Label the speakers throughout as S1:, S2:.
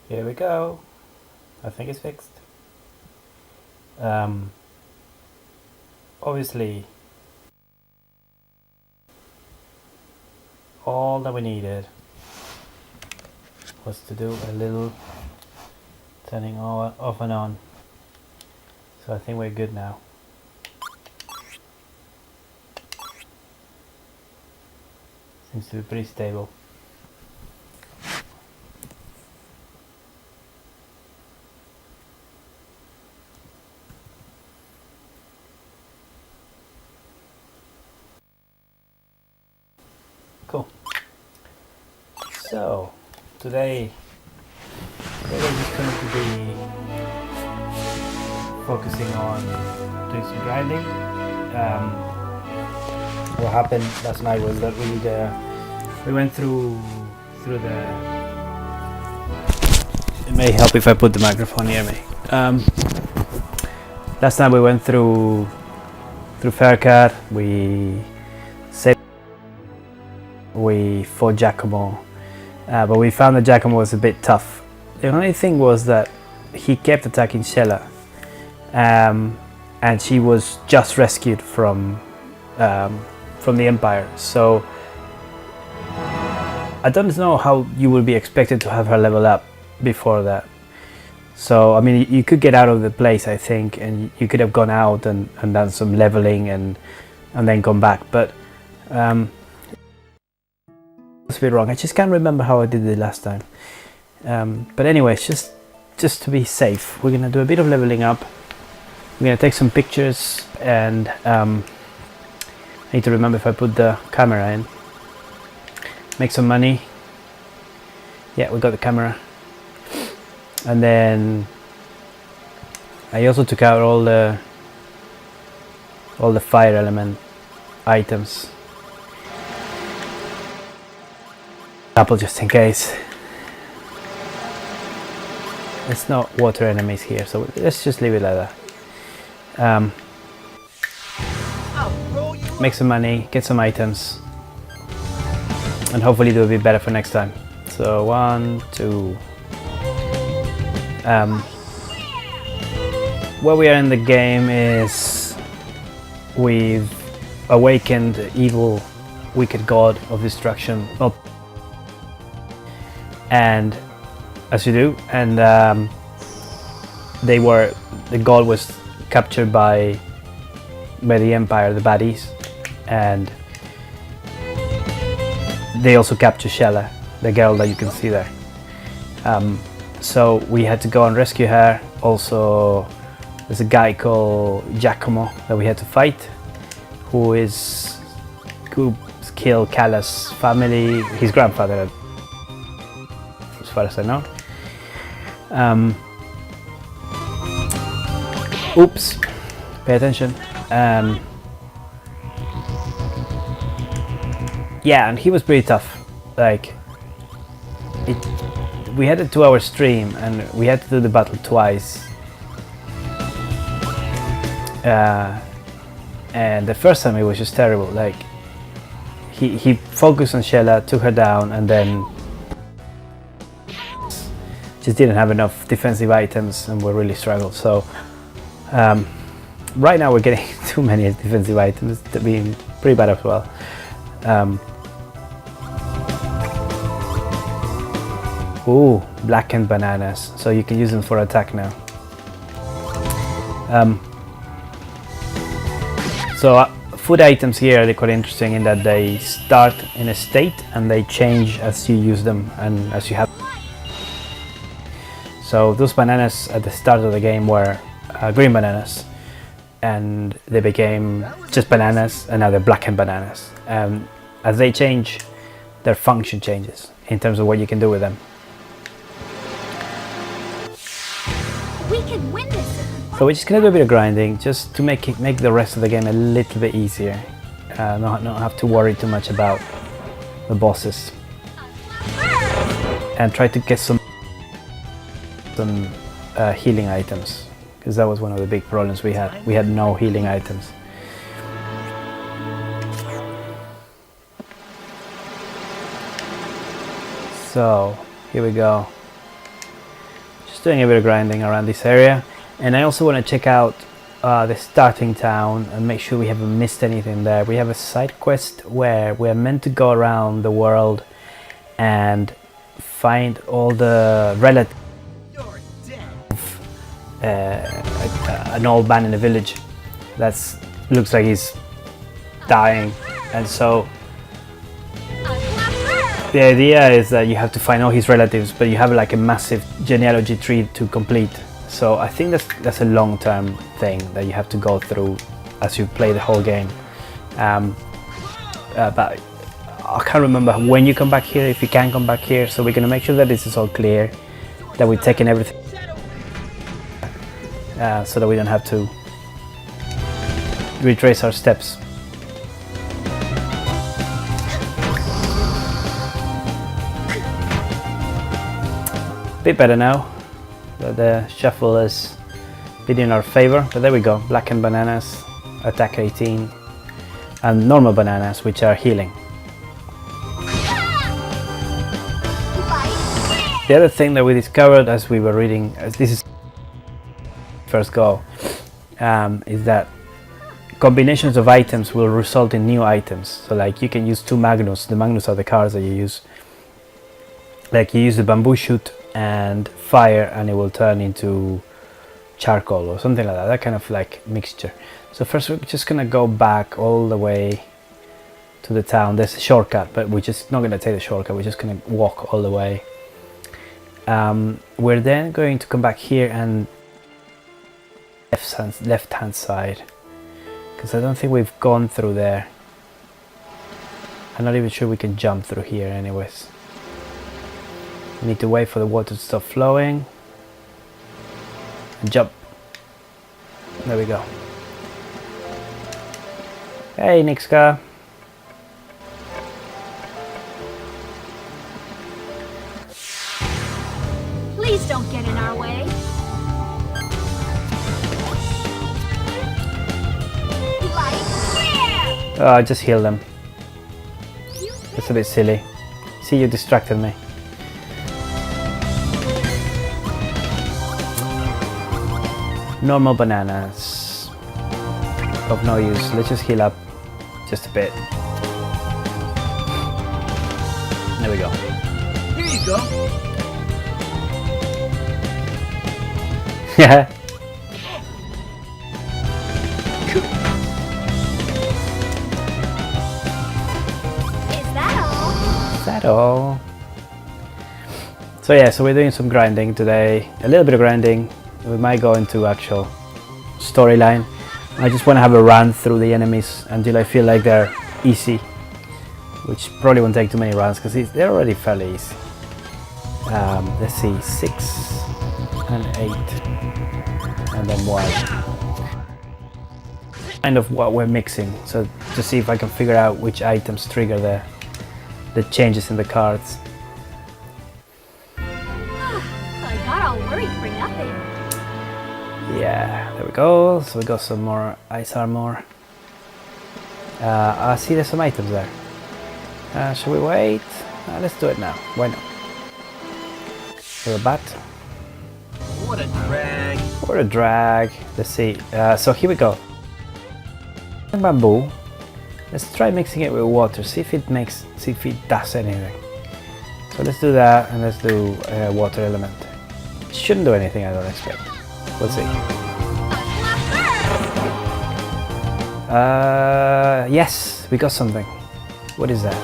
S1: Here we go. I think it's fixed. Obviously, all that we needed was to do a little turning off and on. So I think we're good now. Seems to be pretty stable. Cool. So today we're just going to be focusing on doing some grinding. What happened last night was that we went through the. It may help if I put the microphone near me. Last night we went through Faircat. We fought Giacomo, but we found that Giacomo was a bit tough. The only thing was that he kept attacking Shella, and she was just rescued from the Empire. So I don't know how you would be expected to have her level up before that. So I mean, you could get out of the place, I think, and you could have gone out and done some leveling and then come back. But it's a bit wrong. I just can't remember how I did it last time. But anyways, just to be safe, we're gonna do a bit of leveling up. We're gonna take some pictures, and I need to remember if I put the camera in. Make some money. Yeah, we got the camera. And then I also took out all the fire element items. Couple just in case. There's no water enemies here, so let's just leave it like that. Make some money, get some items, and hopefully do a bit better for next time. So 1, 2. Where we are in the game is we've awakened the evil, wicked god of destruction. Well, and as you do, and the god was captured by the Empire, the baddies, and they also captured Shella, the girl that you can see there. So we had to go and rescue her. Also, there's a guy called Giacomo that we had to fight, who killed Calla's family, his grandfather, as far as I know. Oops, pay attention. Yeah, and he was pretty tough. Like, we had a 2-hour stream and we had to do the battle twice. And the first time it was just terrible. Like, he focused on Shella, took her down, and then just didn't have enough defensive items, and we really struggled. So right now we're getting too many defensive items to be pretty bad as well. Ooh, blackened bananas, so you can use them for attack now. So food items here are quite interesting in that they start in a state and they change as you use them and as you have. So those bananas at the start of the game were green bananas, and they became just bananas, and now they're blackened bananas. As they change, their function changes in terms of what you can do with them.
S2: We can win this.
S1: So we're just gonna do a bit of grinding just to make the rest of the game a little bit easier. Not have to worry too much about the bosses, and try to get some healing items, because that was one of the big problems we had. We had no healing items. So here we go. Just doing a bit of grinding around this area, and I also want to check out the starting town and make sure we haven't missed anything there. We have a side quest where we're meant to go around the world and find all the relatives of an old man in a village that looks like he's dying, and so the idea is that you have to find all his relatives, but you have like a massive genealogy tree to complete. So I think that's a long-term thing that you have to go through as you play the whole game. But I can't remember when you come back here, if you can come back here. So we're gonna make sure that this is all clear, that we've taken everything, so that we don't have to retrace our steps. Bit better now that the shuffle is been in our favor, but there we go. Blackened bananas, attack 18, and normal bananas, which are healing. The other thing that we discovered as we were reading, as this is first go, is that combinations of items will result in new items. So like you can use two Magnus. The Magnus are the cards that you use. Like you use the bamboo shoot and fire, and it will turn into charcoal or something like that. That kind of like mixture. So first we're just gonna go back all the way to the town. There's a shortcut, but we're just not gonna take the shortcut. We're just gonna walk all the way. We're then going to come back here and left hand side, because I don't think we've gone through there. I'm not even sure we can jump through here anyways. We need to wait for the water to stop flowing and jump. There we go. Hey Nixka.
S2: Please don't get in our way.
S1: Oh, just heal them. That's a bit silly. See, you distracted me. Normal bananas. Of no use. Let's just heal up just a bit. There we go.
S3: Here you go.
S1: Yeah.
S2: Is that
S1: all? So yeah, so we're doing some grinding today. A little bit of grinding. We might go into actual storyline. I just want to have a run through the enemies until I feel like they're easy, which probably won't take too many runs because they're already fairly easy. Let's see, 6 and 8 and then 1. Kind of what we're mixing, so to see if I can figure out which items trigger the changes in the cards.
S2: I got all worried for nothing.
S1: Yeah, there we go. So we got some more ice armor. I see there's some items there. Shall we wait? Let's do it now. Why not? So a bat.
S3: What a drag.
S1: What a drag. Let's see. So here we go. Bamboo. Let's try mixing it with water. See if it does anything. So let's do that, and let's do a water element. It shouldn't do anything, I don't expect. We'll see. Yes, we got something. What is that?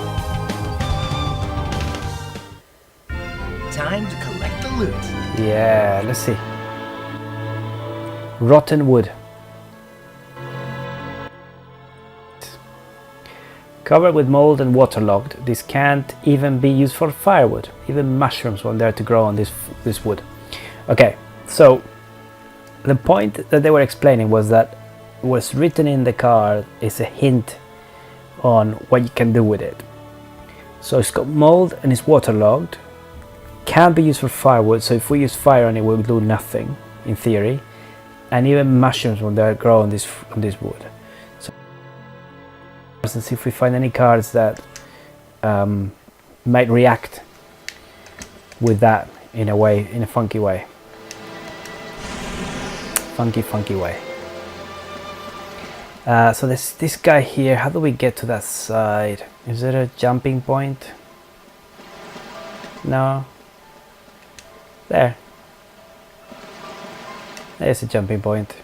S3: Time to collect the loot.
S1: Yeah, let's see. Rotten wood. Covered with mold and waterlogged, this can't even be used for firewood. Even mushrooms won't dare to grow on this wood. Okay, so the point that they were explaining was that what's written in the card is a hint on what you can do with it. So it's got mold and it's waterlogged. Can't be used for firewood, so if we use fire on it, we'll do nothing in theory. And even mushrooms won't dare grow on this wood. And see if we find any cards that might react with that in a funky way. funky way. So there's this guy here. How do we get to that side? Is there a jumping point? No. There. There's a jumping point.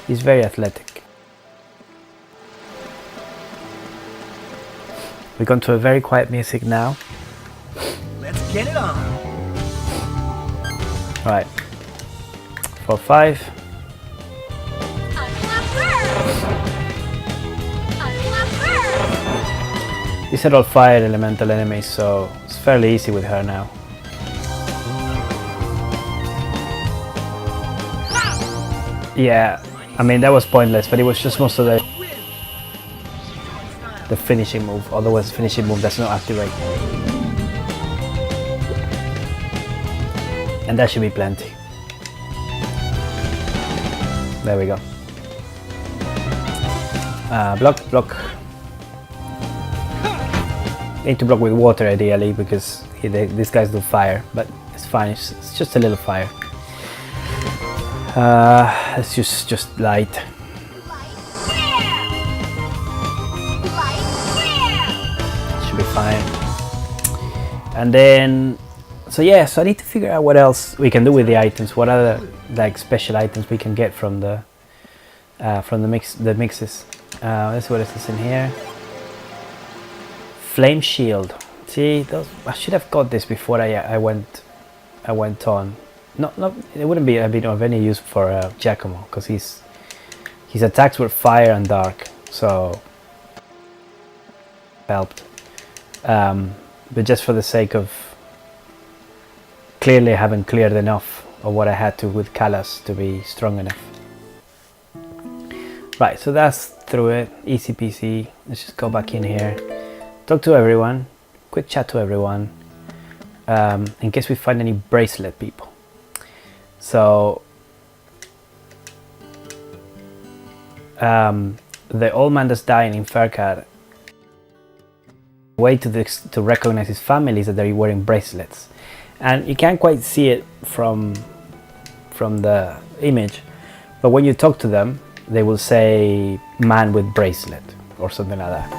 S1: He's very athletic. We're going to a very quiet music now.
S3: Let's get it on.
S1: Right. 4, 5. These are all fire elemental enemies, so it's fairly easy with her now. Yeah, I mean that was pointless, but it was just most of the finishing move. Otherwise, finishing move does not activate, and that should be plenty. There we go. Block. Need to block with water ideally because these guys do fire, but it's fine. It's just a little fire. Let's use just light. Should be fine. And then, so yeah, so I need to figure out what else we can do with the items. What other like special items we can get from the mixes. Let's see what else is in here. Flame shield. See, I should have got this before I went on. No, it wouldn't be a bit of any use for Giacomo because his attacks were fire and dark, so helped. But just for the sake of clearly haven't cleared enough of what I had to with Kalas to be strong enough. Right, so that's through it. Easy peasy. Let's just go back in here. Talk to everyone. Quick chat to everyone. In case we find any bracelet people. So the old man that's dying in Faircat, the way to recognize his family is that they're wearing bracelets, and you can't quite see it from the image, but when you talk to them they will say man with bracelet or something like that.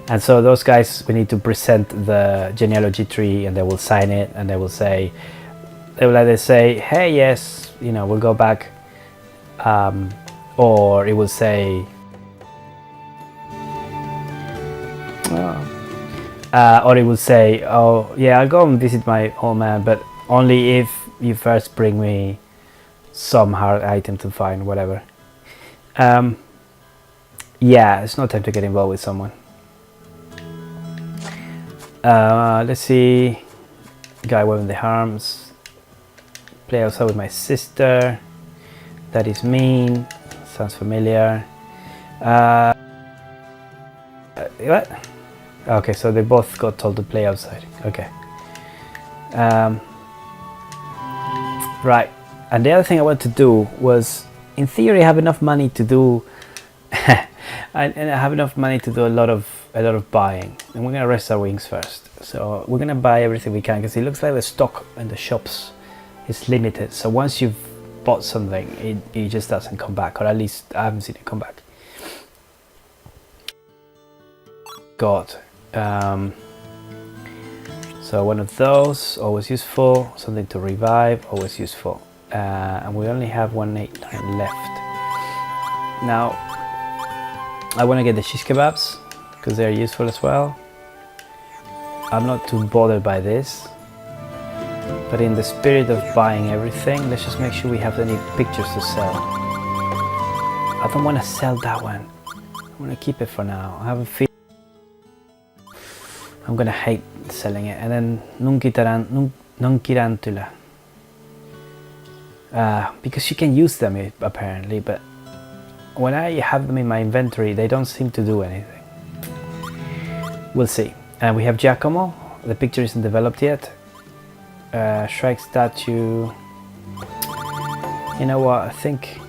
S1: And so those guys, we need to present the genealogy tree and they will sign it, and they will either say, hey, yes, we'll go back, or it will say, oh yeah, I'll go and visit my old man, but only if you first bring me some hard item to find, whatever. Yeah, it's no time to get involved with someone. Let's see. Guy waving the arms. Play outside with my sister. That is mean. Sounds familiar. What? Okay, so they both got told to play outside. Okay. Right. And the other thing I wanted to do was, in theory, have enough money to do. And I have enough money to do a lot of buying, and we're gonna rest our wings first. So we're gonna buy everything we can because it looks like the stock in the shops is limited. So once you've bought something, it just doesn't come back, or at least I haven't seen it come back. God. So one of those, always useful. Something to revive, always useful. And we only have 189 left. Now, I want to get the shish kebabs because they're useful as well. I'm not too bothered by this, but in the spirit of buying everything, let's just make sure we have any pictures to sell. I don't want to sell that one. I want to keep it for now. I have a feeling I'm gonna hate selling it. And then Nunkirantula, because you can use them apparently, but when I have them in my inventory, they don't seem to do anything. We'll see. And we have Giacomo. The picture isn't developed yet. Shrike statue. You know what? I think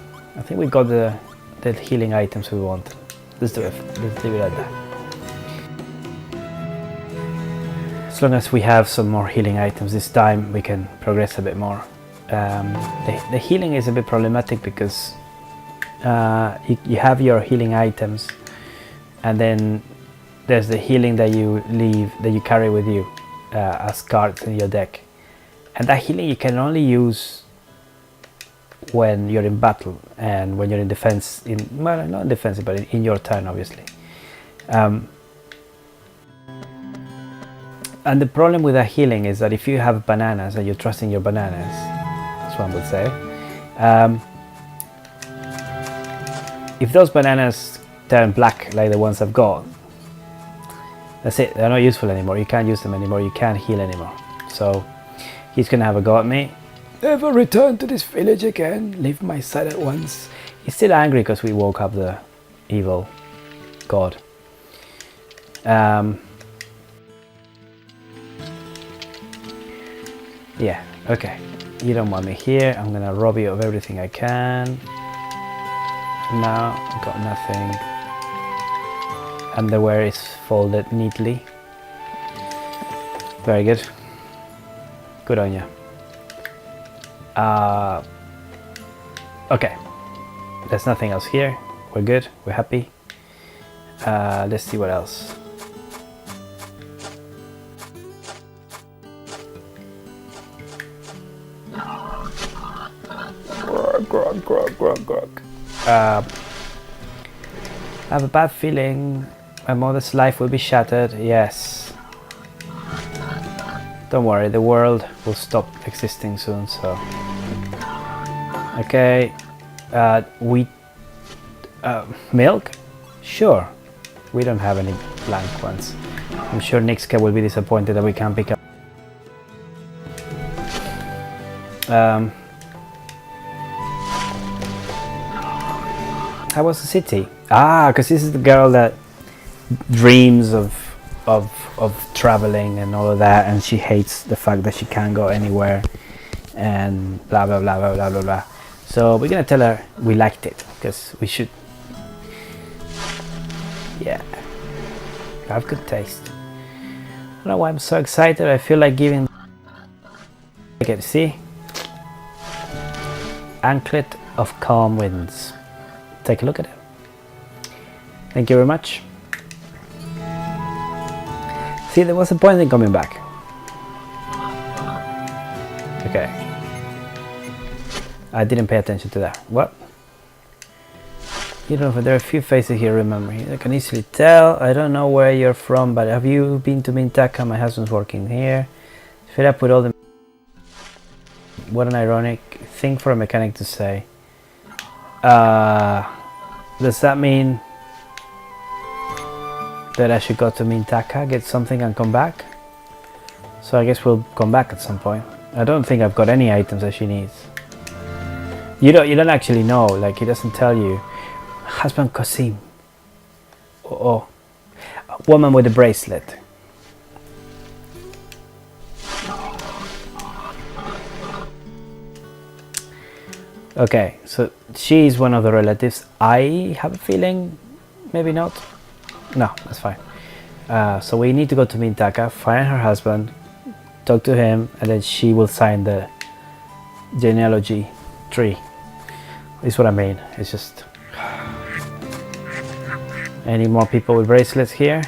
S1: we got the healing items we want. Let's do it. Let's leave it at that. As long as we have some more healing items this time, we can progress a bit more. The healing is a bit problematic because you have your healing items, and then there's the healing that you carry with you as cards in your deck, and that healing you can only use when you're in battle and when you're in defense, well, not in defense, but in your turn, obviously. And the problem with that healing is that if you have bananas and you're trusting your bananas, as one would say, if those bananas turn black like the ones I've got, that's it, they're not useful anymore. You can't use them anymore, you can't heal anymore. So he's gonna have a go at me. Never return to this village again, leave my side at once. He's still angry because we woke up the evil god. Yeah, okay. You don't want me here. I'm gonna rob you of everything I can. No, got nothing. Underwear is folded neatly. Very good. Good on you. Okay. There's nothing else here. We're good. We're happy. Let's see what else. Grog. I have a bad feeling my mother's life will be shattered. Yes. Don't worry, the world will stop existing soon, so... Okay. Wheat... milk? Sure. We don't have any blank ones. I'm sure Nixka will be disappointed that we can't pick up... How was the city? Ah, because this is the girl that dreams of traveling and all of that, and she hates the fact that she can't go anywhere, and blah blah blah blah blah blah blah. So we're gonna tell her we liked it because we should. Yeah, I have good taste. I don't know why I'm so excited. I feel like giving. Okay, see, Anklet of Calm Winds. Take a look at it. Thank you very much. See, there was a point in coming back. Okay. I didn't pay attention to that. What? You know, there are a few faces here, remember. I can easily tell. I don't know where you're from, but have you been to Mintaka? My husband's working here. Fed up with all the... What an ironic thing for a mechanic to say. Does that mean that I should go to Mintaka, get something and come back? So I guess we'll come back at some point. I don't think I've got any items that she needs. You don't actually know, like he doesn't tell you. Husband Qasim. Oh. A woman with a bracelet. Okay, so she's one of the relatives. I have a feeling, maybe not. No, that's fine. So we need to go to Mintaka, find her husband, talk to him, and then she will sign the genealogy tree. Is what I mean. It's just... Any more people with bracelets here?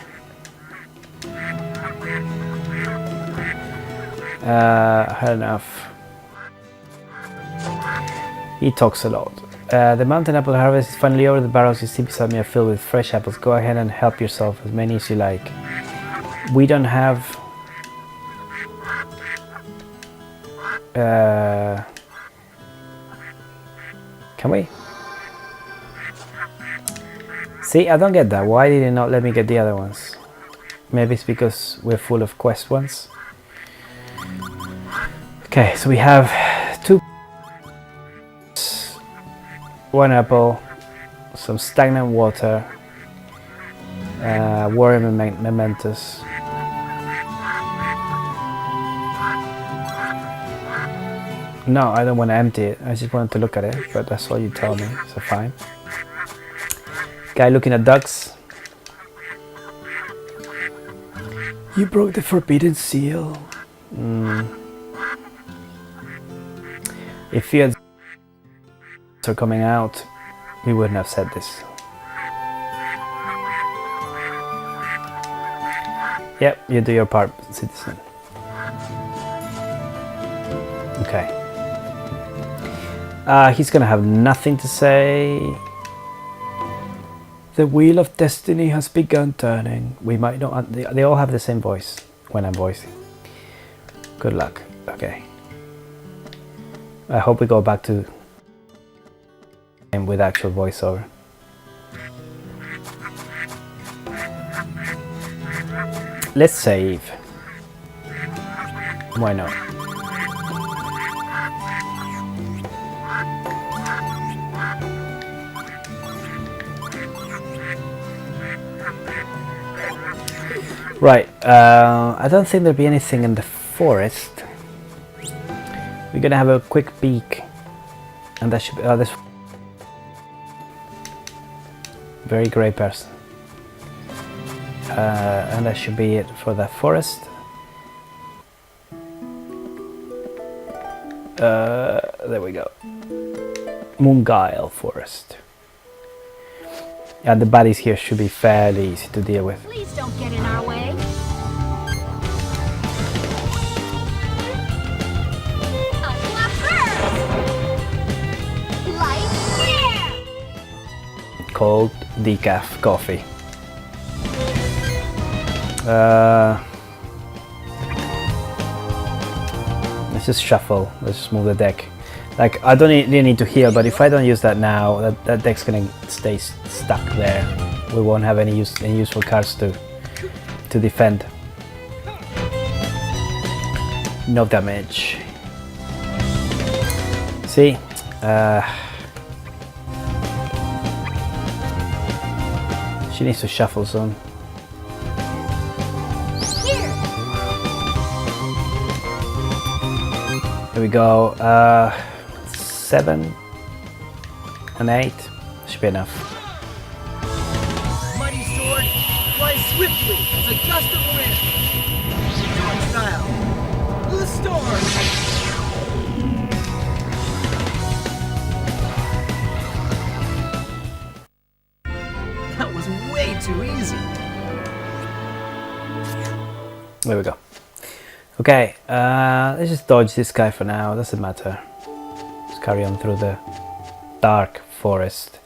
S1: Had enough. He talks a lot. The mountain apple harvest is finally over. The barrels you see beside me are filled with fresh apples. Go ahead and help yourself, as many as you like. We don't have... Can we? See, I don't get that. Why did it not let me get the other ones? Maybe it's because we're full of quest ones. Okay, so we have 2... 1 apple, some stagnant water, worm mementos. No, I don't want to empty it. I just wanted to look at it, but that's all you tell me, so fine. Guy looking at ducks. You broke the forbidden seal. If fields are coming out, we wouldn't have said this. Yep, you do your part, citizen. Okay. He's gonna have nothing to say. The wheel of destiny has begun turning. We might not. They all have the same voice when I'm voicing. Good luck. Okay. I hope we go back to him with actual voiceover. Let's save. Why not? Right, I don't think there'll be anything in the forest. We're gonna have a quick peek, and that should be this very grey person, and that should be it for the forest. There we go. Moongile Forest. And the baddies here should be fairly easy to deal with.
S2: Please don't get in our way. I'll clap first. Light here.
S1: Cold decaf coffee. Let's just shuffle. Let's just move the deck. Like, I don't really need to heal, but if I don't use that now, that deck's gonna stay stuck there. We won't have any useful cards to defend. No damage. See, she needs to shuffle soon.
S2: Here.
S1: There we go. 7 and 8 should be enough.
S3: Mighty sword flies swiftly as a gust of wind. Sword style. The storm. That was way too easy.
S1: There we go. Okay, let's just dodge this guy for now. Doesn't matter. Let's carry on through the dark forest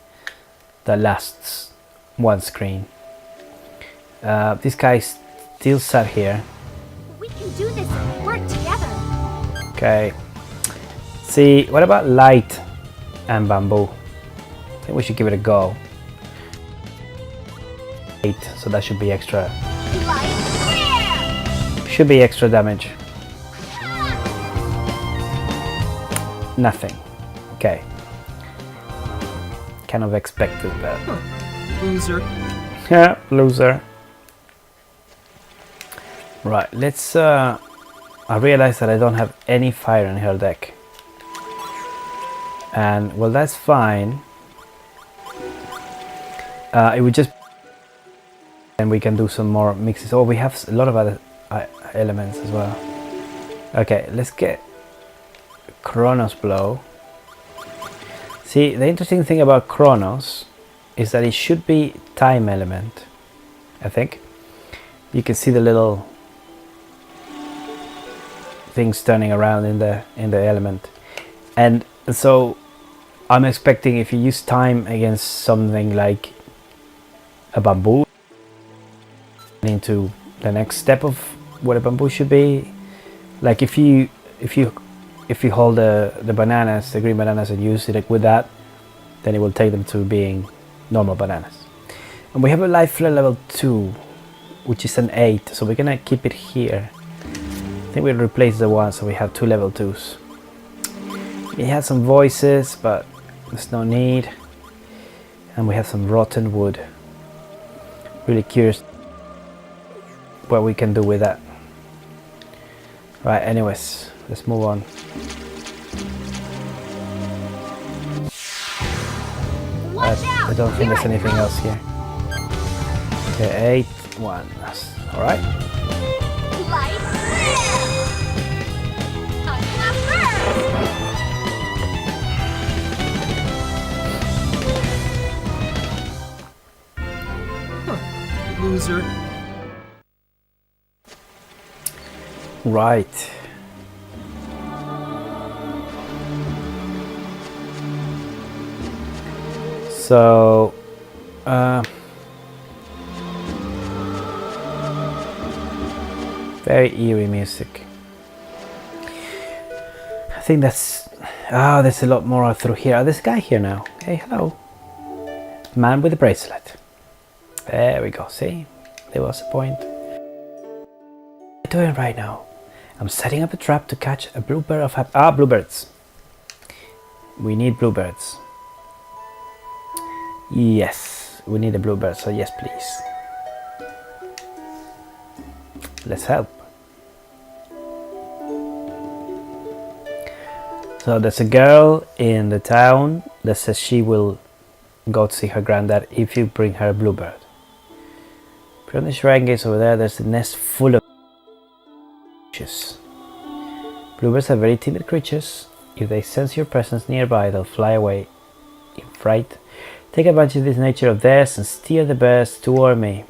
S1: that lasts one screen. This guy still sat here.
S2: We can do this if we work together.
S1: Okay. See, what about light and bamboo? I think we should give it a go. 8, so that should be extra.
S2: Light here.
S1: Should be extra damage. Nothing. Okay. Kind of expected that.
S3: Loser.
S1: Yeah, loser. Right, let's I realize that I don't have any fire in her deck. And well, that's fine. It would just, and we can do some more mixes. Oh, we have a lot of other elements as well. Okay, let's get Chronos Blow. See, the interesting thing about Chronos is that it should be time element, I think. You can see the little things turning around in the element, and so I'm expecting if you use time against something like a bamboo into the next step of what a bamboo should be, like if you hold the bananas, the green bananas, and use it with that, then it will take them to being normal bananas. And we have a life flare level 2, which is an 8, so we're gonna keep it here. I think we'll replace the 1, so we have 2 level 2s. It has some voices, but there's no need. And we have some rotten wood. Really curious what we can do with that. Right, anyways, let's move on. I don't think there's anything else here. Okay, 8, 1. Alright.
S3: sir.
S1: Right. So, very eerie music. I think that's... Oh, there's a lot more through here. Oh, there's a guy here now. Hey, hello. Man with a bracelet. There we go, see? There was a point. What am I doing right now? I'm setting up a trap to catch a bluebird of bluebirds. We need bluebirds. Yes, we need a bluebird, so yes, please. Let's help. So there's a girl in the town that says she will go to see her granddad if you bring her a bluebird. From the shrine gates over there, there's a nest full of fishes. Bluebirds are very timid creatures. If they sense your presence nearby, they'll fly away in fright. Take advantage of this nature of theirs and steer the birds toward me.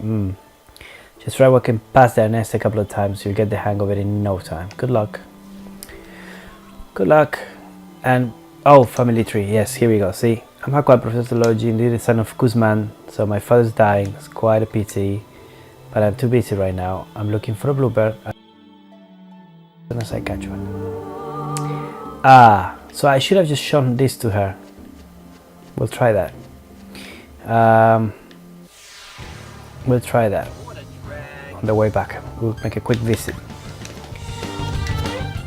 S1: Just try walking past their nest a couple of times. You'll get the hang of it in no time. Good luck. Good luck. And oh, family tree. Yes, here we go. See, I'm Hakwan, Professor of Logi, indeed the son of Kuzman. So my father's dying. It's quite a pity, but I'm too busy right now. I'm looking for a bluebird. As soon as I catch one. Ah, so I should have just shown this to her. We'll try that. We'll try that on the way back. We'll make a quick visit.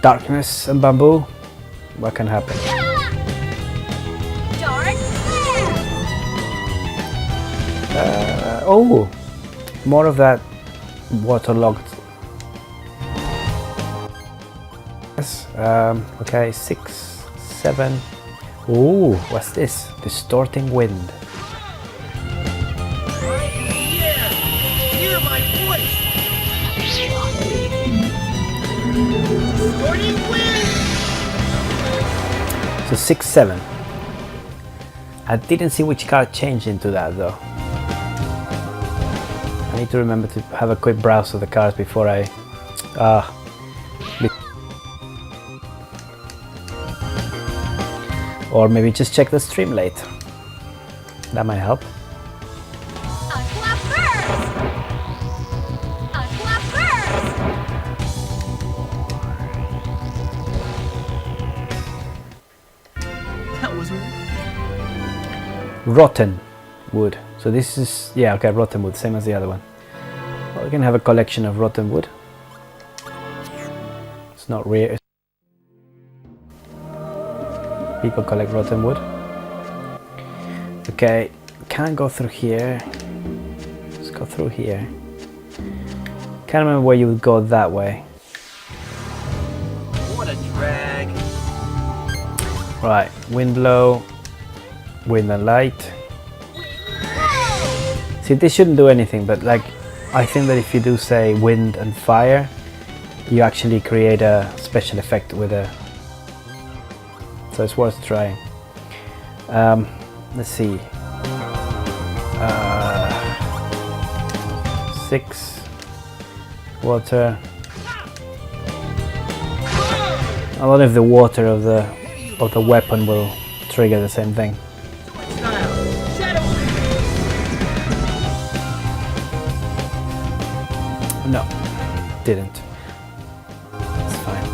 S1: Darkness and bamboo. What can happen?
S2: Dark flare!
S1: Oh, more of that waterlogged. Yes. Okay, 6, 7. Ooh, what's this? Distorting wind.
S3: Yeah! Hear my voice! Distorting wind!
S1: So 6, 7. I didn't see which card changed into that though. I need to remember to have a quick browse of the cards before I... or maybe just check the stream late. That might help.
S2: Unclap first! Unclap first!
S3: That was
S1: Rotten wood. So this is, yeah, okay, rotten wood, same as the other one. Well, we can have a collection of rotten wood. It's not rare. People collect rotten wood. Okay, can't go through here. Let's go through here. Can't remember where you would go that way.
S3: what a drag.
S1: Right, wind blow, wind and light. See, this shouldn't do anything, but like, I think that if you do say wind and fire, you actually create a special effect with a... So it's worth trying. Let's see. 6 water. I don't know if the water of the weapon will trigger the same thing.
S3: Style. Shadow.
S1: No, didn't. It's fine.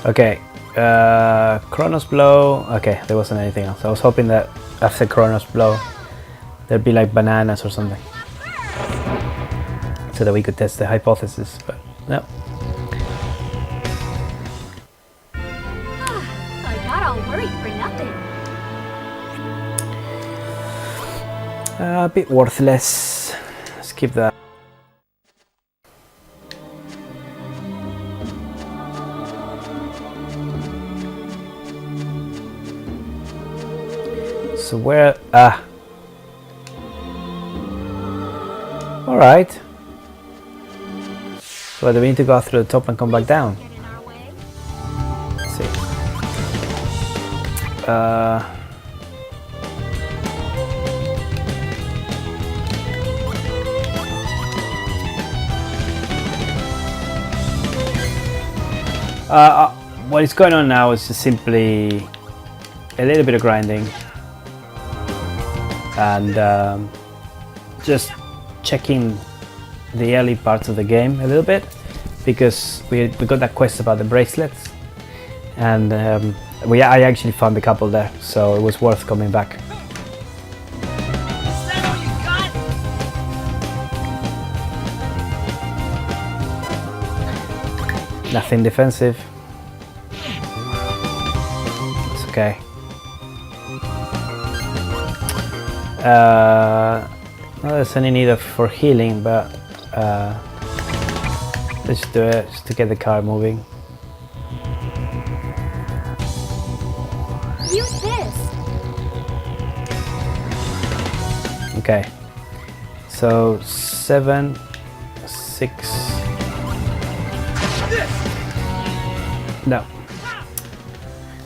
S1: Okay, Chronos Blow. Okay, there wasn't anything else. I was hoping that after Chronos Blow there'd be like bananas or something, so that we could test the hypothesis, but no.
S2: I got all worried for nothing.
S1: A bit worthless. Skip that. So where... Alright. So do we need to go through the top and come back down?
S2: Get in our way.
S1: Let's see. Uh, what is going on now is just simply a little bit of grinding and just checking the early parts of the game a little bit, because we got that quest about the bracelets, and I actually found a couple there, so it was worth coming back.
S3: Is that all you got?
S1: Nothing defensive. It's okay. Not there's any need for healing, but let's do it just to get the car moving.
S2: Use this.
S1: Okay. So 7, 6. No.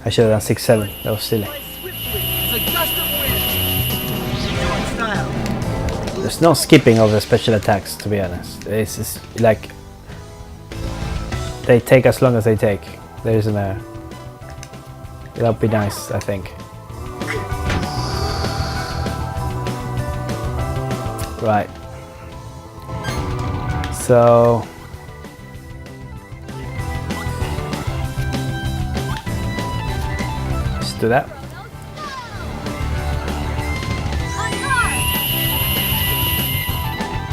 S1: I should have done 6, 7. That was silly.
S3: Fly swiftly. It's a gust of wind. Do it style.
S1: There's no skipping of the special attacks, to be honest. It's just like they take as long as they take. There isn't a. That'd be nice, I think. Right. So. Let's do that.
S2: On guard.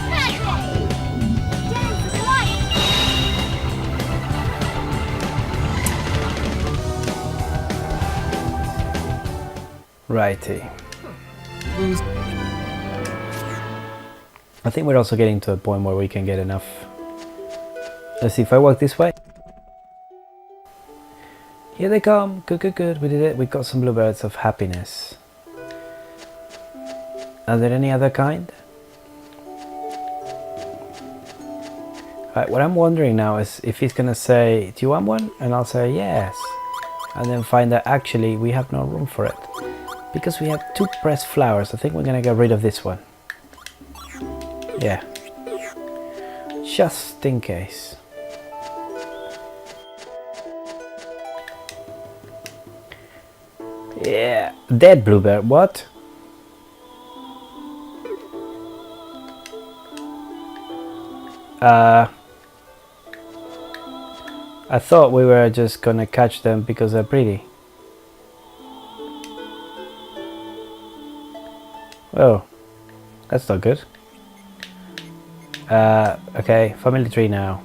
S2: Magic. Dance of light.
S1: Righty. I think we're also getting to a point where we can get enough. Let's see if I walk this way. Here they come. Good, good, good. We did it. We got some bluebirds of happiness. Are there any other kind? Alright, what I'm wondering now is if he's gonna say, do you want one? And I'll say yes. And then find that actually we have no room for it. Because we have 2 pressed flowers, I think we're gonna get rid of this one. Yeah. Just in case. Yeah. Dead bluebird, what? I thought we were just gonna catch them because they're pretty. Oh, that's not good. Okay, family tree now.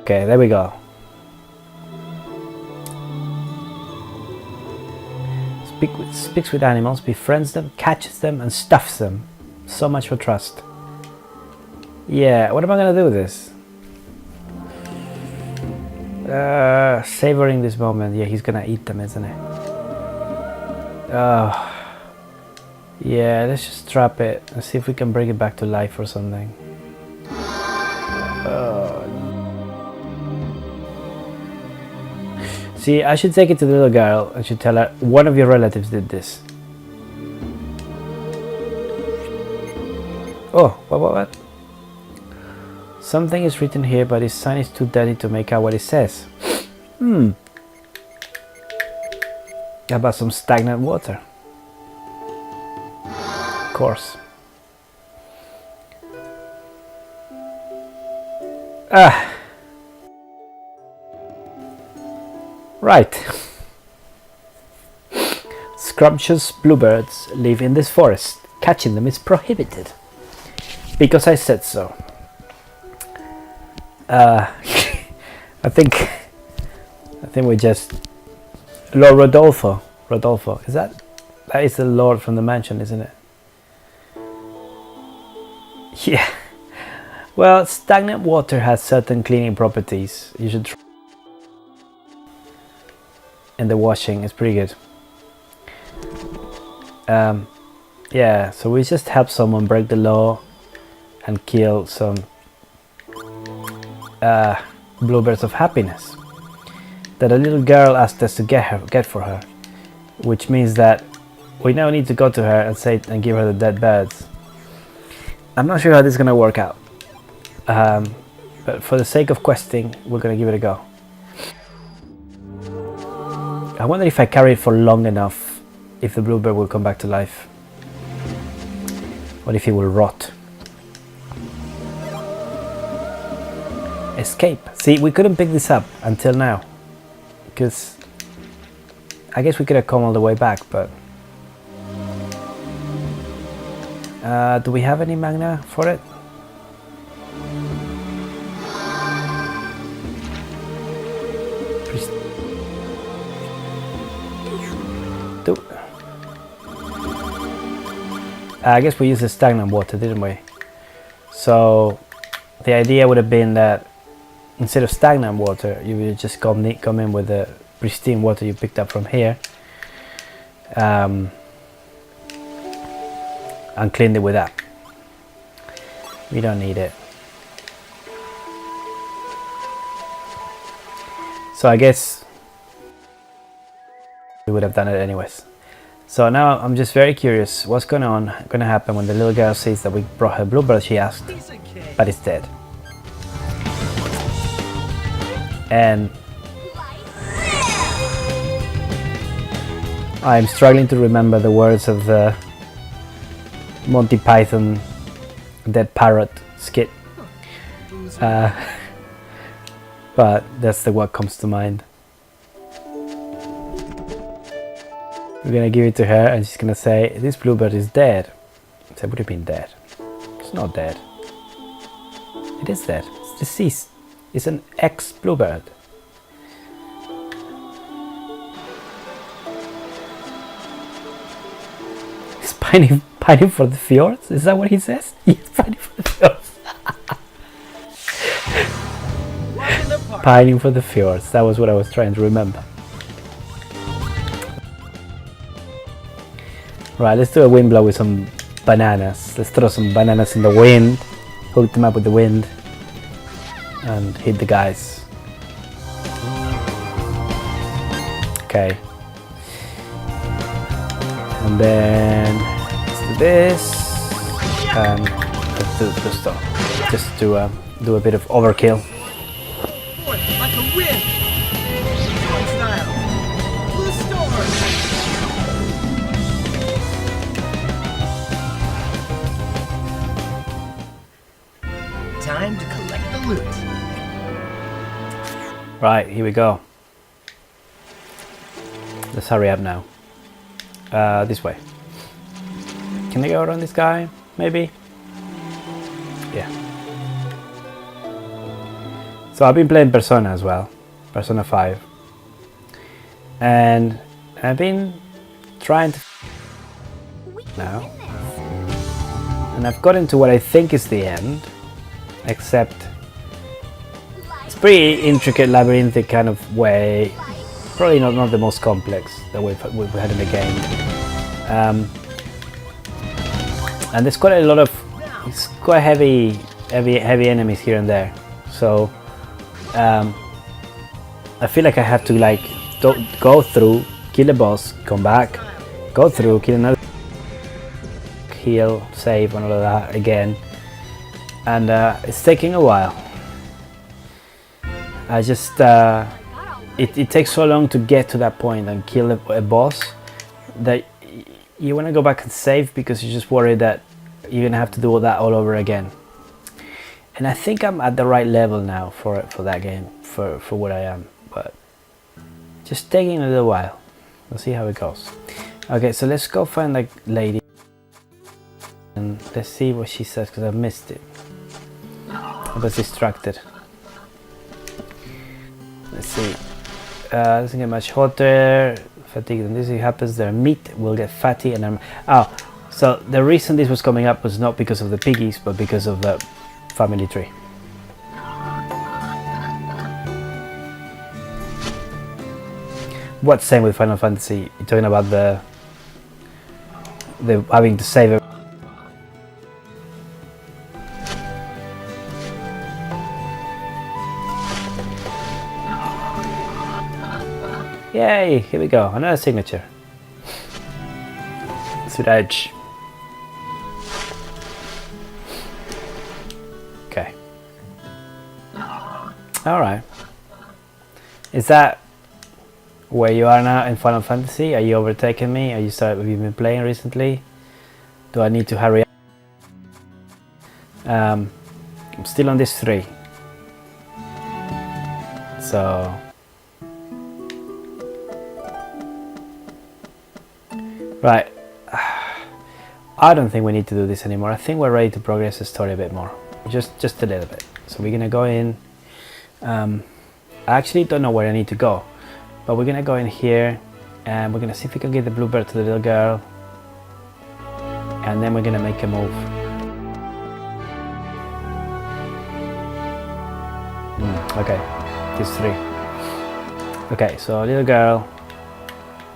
S1: Okay, there we go. Speaks with animals, befriends them, catches them, and stuffs them. So much for trust. Yeah, what am I gonna do with this? Savoring this moment. Yeah, he's gonna eat them, isn't he? Oh. Yeah, let's just trap it and see if we can bring it back to life or something. See, I should take it to the little girl and should tell her one of your relatives did this. Oh, what? Something is written here, but his sign is too dirty to make out what it says. How about some stagnant water? Of course. Right. Scrumptious bluebirds live in this forest. Catching them is prohibited. Because I said so. I think we just Lord Rodolfo. Rodolfo, is that is the Lord from the mansion, isn't it? Yeah. Well, stagnant water has certain cleaning properties. You should try. And the washing is pretty good. Yeah, so we just help someone break the law and kill some bluebirds of happiness. that a little girl asked us to get for her, which means that we now need to go to her and say and give her the dead birds. I'm not sure how this is gonna work out, but for the sake of questing, we're gonna give it a go. I wonder if I carry it for long enough, if the bluebird will come back to life, or if he will rot. Escape. See, we couldn't pick this up until now, because I guess we could have come all the way back, but do we have any magna for it? I guess we used the stagnant water, didn't we? So the idea would have been that instead of stagnant water, you would just come in with the pristine water you picked up from here, and cleaned it with that. We don't need it. So I guess we would have done it anyways. So now I'm just very curious what's going to happen when the little girl sees that we brought her bluebird she asked, but it's dead. And I'm struggling to remember the words of the Monty Python dead parrot skit, but that's what comes to mind. We're gonna give it to her and she's gonna say, this bluebird is dead. I said, what do you mean dead? It's not dead. It is dead. It's deceased. It's an ex-bluebird. He's pining for the fjords? Is that what he says? He's pining for the fjords. Pining for the fjords. That was what I was trying to remember. Right, let's do a wind blow with some bananas. Let's throw some bananas in the wind, hook them up with the wind, and hit the guys. Okay. And then let's do this, and let's do the stuff. Just do a bit of overkill.
S3: Like a wind. Style. Blue storm. Time to collect the loot.
S1: Right, here we go. Let's hurry up now. This way. Can I go around this guy? Maybe? Yeah. So I've been playing Persona as well. Persona 5. And I've been trying to now. And I've gotten to what I think is the end. Except it's pretty intricate, labyrinthic kind of way. Probably not the most complex that we've had in the game. And there's quite a lot of, it's quite heavy enemies here and there. So I feel like I have to like go through, kill a boss, come back, go through, kill another, heal, save, and all of that again. And it's taking a while. I just it takes so long to get to that point and kill a boss that you want to go back and save because you're just worried that you're gonna have to do all that all over again. And I think I'm at the right level now for that game, for what I am, but just taking a little while. We'll see how it goes. Okay, so let's go find that lady and let's see what she says because I missed it. I was distracted. Let's see. Doesn't get much hotter. Fatigue. And this happens. Their meat will get fatty, and so the reason this was coming up was not because of the piggies, but because of the family tree. What's same with Final Fantasy? You're talking about the having to save it. Yay, here we go, another signature. Suraj. Okay. Alright. Is that where you are now in Final Fantasy? Are you overtaking me? Have you been playing recently? Do I need to hurry up? I'm still on this 3. So right, I don't think we need to do this anymore. I think we're ready to progress the story a bit more, just a little bit. So we're gonna go in. I actually don't know where I need to go, but we're gonna go in here and we're gonna see if we can get the bluebird to the little girl, and then we're gonna make a move. Okay, these 3. Okay, so a little girl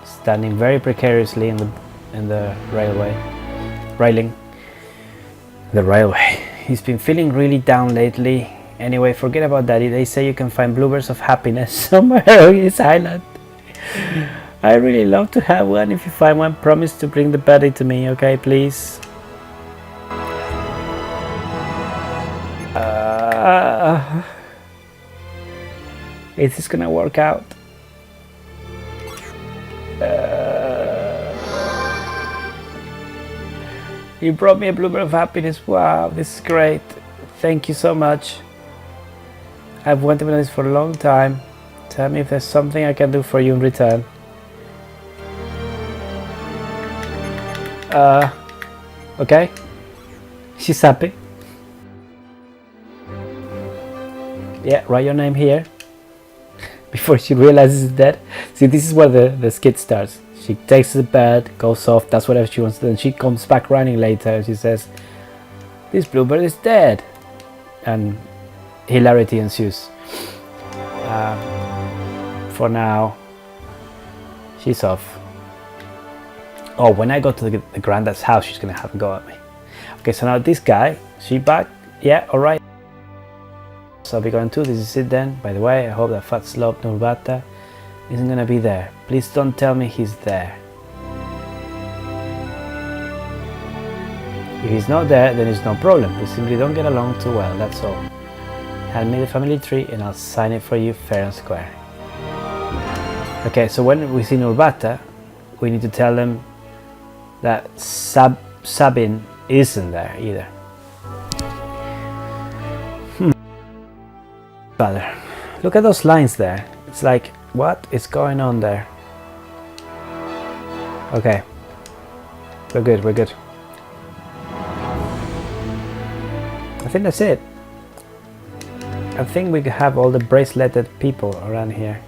S1: standing very precariously in the railing. The railway. He's been feeling really down lately. Anyway, forget about that. They say you can find bluebirds of happiness somewhere on this island. I really love to have one. If you find one, promise to bring the birdie to me, okay, please? Is this gonna work out? You brought me a bluebird of happiness. Wow, this is great. Thank you so much. I've wanted this for a long time. Tell me if there's something I can do for you in return. Okay. She's happy. Yeah, write your name here. Before she realizes it's dead. See, this is where the skit starts. She takes the bed, goes off, does whatever she wants to do, and she comes back running later and she says, "This bluebird is dead." And hilarity ensues. For now, she's off. Oh, when I go to the granddad's house, she's gonna have a go at me. Okay, so now this guy, she back? Yeah, alright. So I'll be going to, this is it then. By the way, I hope that fat slob Nurbata isn't gonna be there. Please don't tell me he's there. If he's not there, then it's no problem. We simply don't get along too well, that's all. Hand me the family tree and I'll sign it for you fair and square. Okay, so when we see Nurbata, we need to tell them that Sabin isn't there either. Father, look at those lines there. It's like, what is going on there? Okay, we're good. I think that's it. I think we have all the braceleted people around here.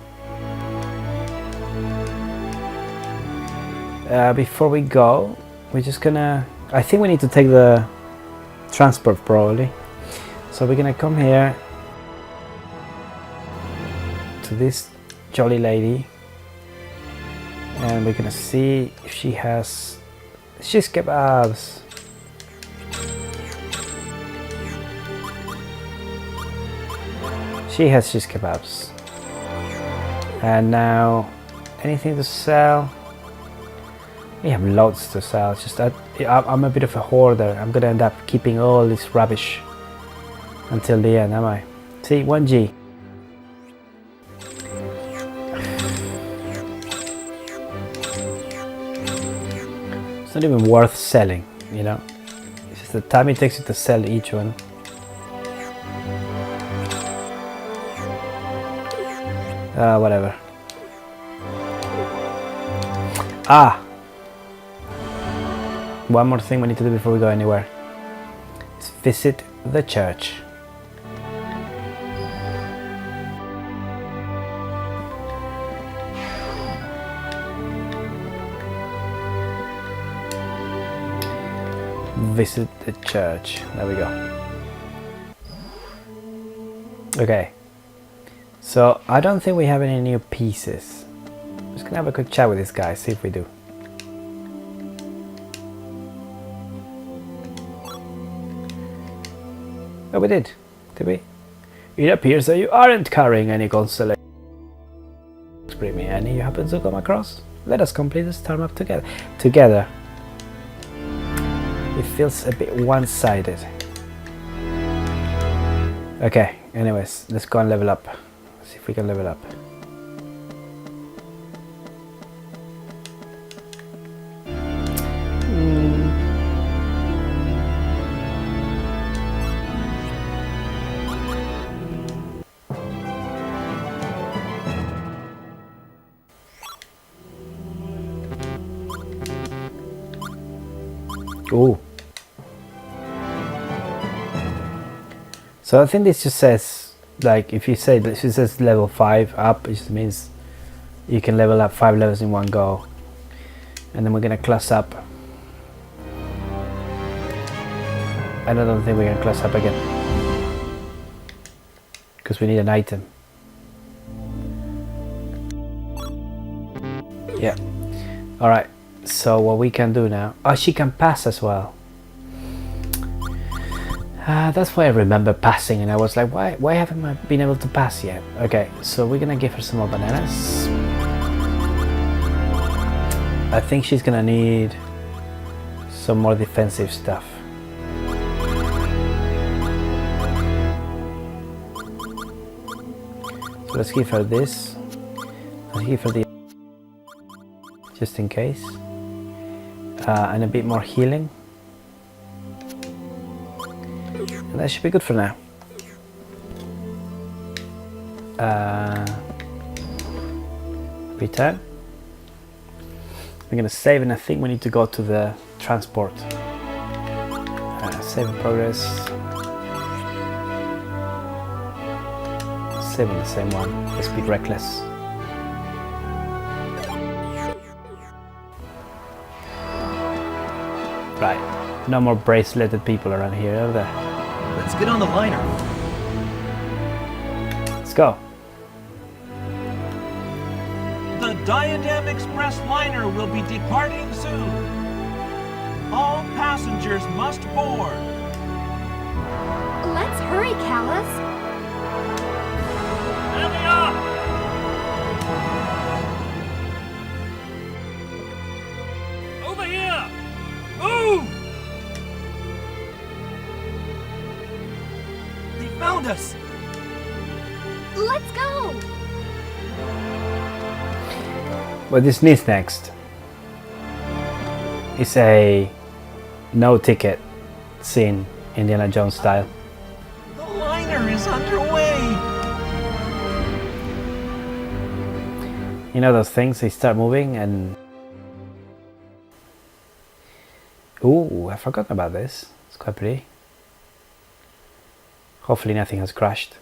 S1: Before we go, we're just gonna... I think we need to take the transport probably. So we're gonna come here to this jolly lady and we're gonna see if she has shish kebabs. She has shish kebabs. And now, anything to sell? We have lots to sell. It's just that I'm a bit of a hoarder. I'm gonna end up keeping all this rubbish until the end, am I? See, 1G. It's not even worth selling, you know. It's just the time it takes you to sell each one. Whatever. One more thing we need to do before we go anywhere. Is visit the church. Visit the church. There we go. Okay. So I don't think we have any new pieces. I'm just gonna have a quick chat with this guy, see if we do. Oh, we did we? It appears that you aren't carrying any consolation. bring me any you happen to come across? Let us complete this time up together. It feels a bit one-sided. Okay, anyways, let's go and level up. See if we can level up. Ooh. So I think this just says, like, if you say this, it says level 5 up, it just means you can level up 5 levels in one go. And then we're gonna class up. I don't think we're gonna class up again, because we need an item. Yeah. Alright. So what we can do now, oh, she can pass as well. That's why I remember passing, and I was like, why haven't I been able to pass yet? Okay, so we're gonna give her some more bananas. I think she's gonna need some more defensive stuff. So let's give her this. Let's give her the, just in case. And a bit more healing, and that should be good for now. Return. We're gonna save, and I think we need to go to the transport. Save in progress. Save in the same one. Let's be reckless. Right, no more braceleted people around here, are there?
S3: Let's get on the liner.
S1: Let's go.
S4: The Diadem Express liner will be departing soon. All passengers must board.
S2: Let's hurry, Callus.
S4: Heavy up! Over here! Move!
S3: They found us.
S2: Let's go.
S1: What this needs next is a no ticket scene, Indiana Jones style.
S3: The liner is underway.
S1: You know those things, they start moving and... Ooh, I forgot about this. It's quite pretty. Hopefully nothing has crashed.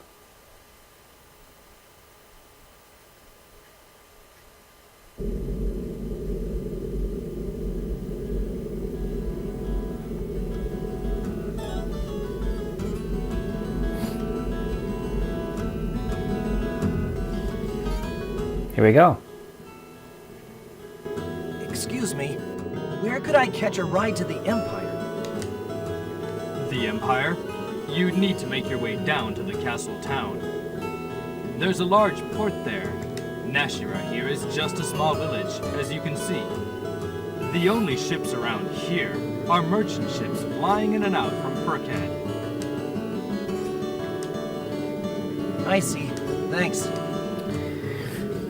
S1: Here we go.
S3: Excuse me, where could I catch a ride to the Empire?
S5: The Empire? You'd need to make your way down to the castle town. There's a large port there. Nashira here is just a small village, as you can see. The only ships around here are merchant ships flying in and out from Furcad.
S3: I see. Thanks.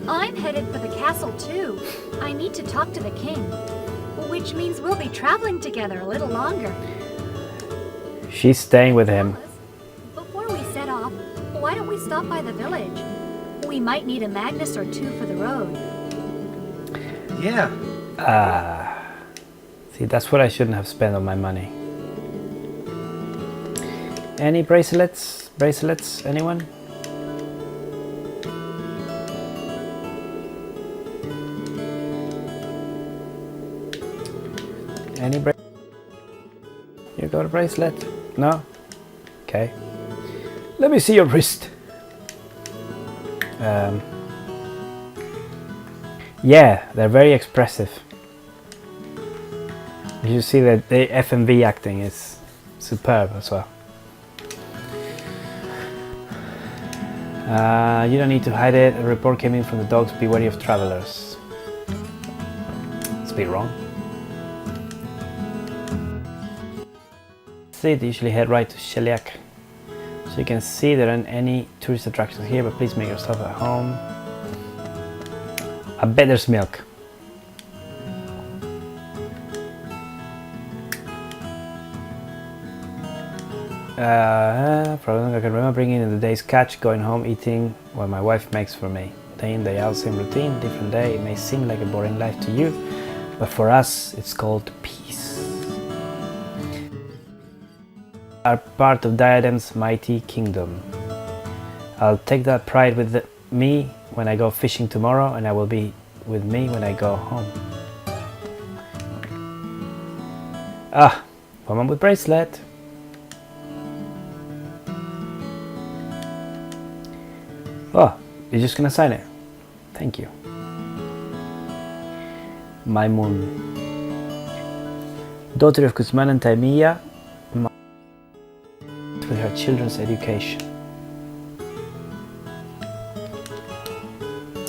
S2: I'm headed for the castle too. I need to talk to the king, which means we'll be traveling together a little longer.
S1: She's staying with him.
S2: Alice, before we set off, why don't we stop by the village? We might need a Magnus or two for the road.
S3: Yeah.
S1: See, that's what I shouldn't have spent on my money. Any bracelets? Bracelets? Anyone? Any bracelet? You got a bracelet? No? Okay. Let me see your wrist. Yeah, they're very expressive. You see that the FMV acting is superb as well. You don't need to hide it. A report came in from the dogs. Be wary of travelers. It's a bit wrong. They usually head right to Sheliak. So you can see there aren't any tourist attractions here, but please make yourself at home. I bet there's milk. For as long as I can remember, bringing in the day's catch, going home, eating what my wife makes for me. Day in, day out, same routine, different day. It may seem like a boring life to you, but for us, it's called peace. Are part of Diadem's mighty kingdom. I'll take that pride with me when I go fishing tomorrow, and I will be with me when I go home. Ah, woman with bracelet. Oh, you're just gonna sign it. Thank you. Maimun, daughter of Guzman and Taimia, with her children's education.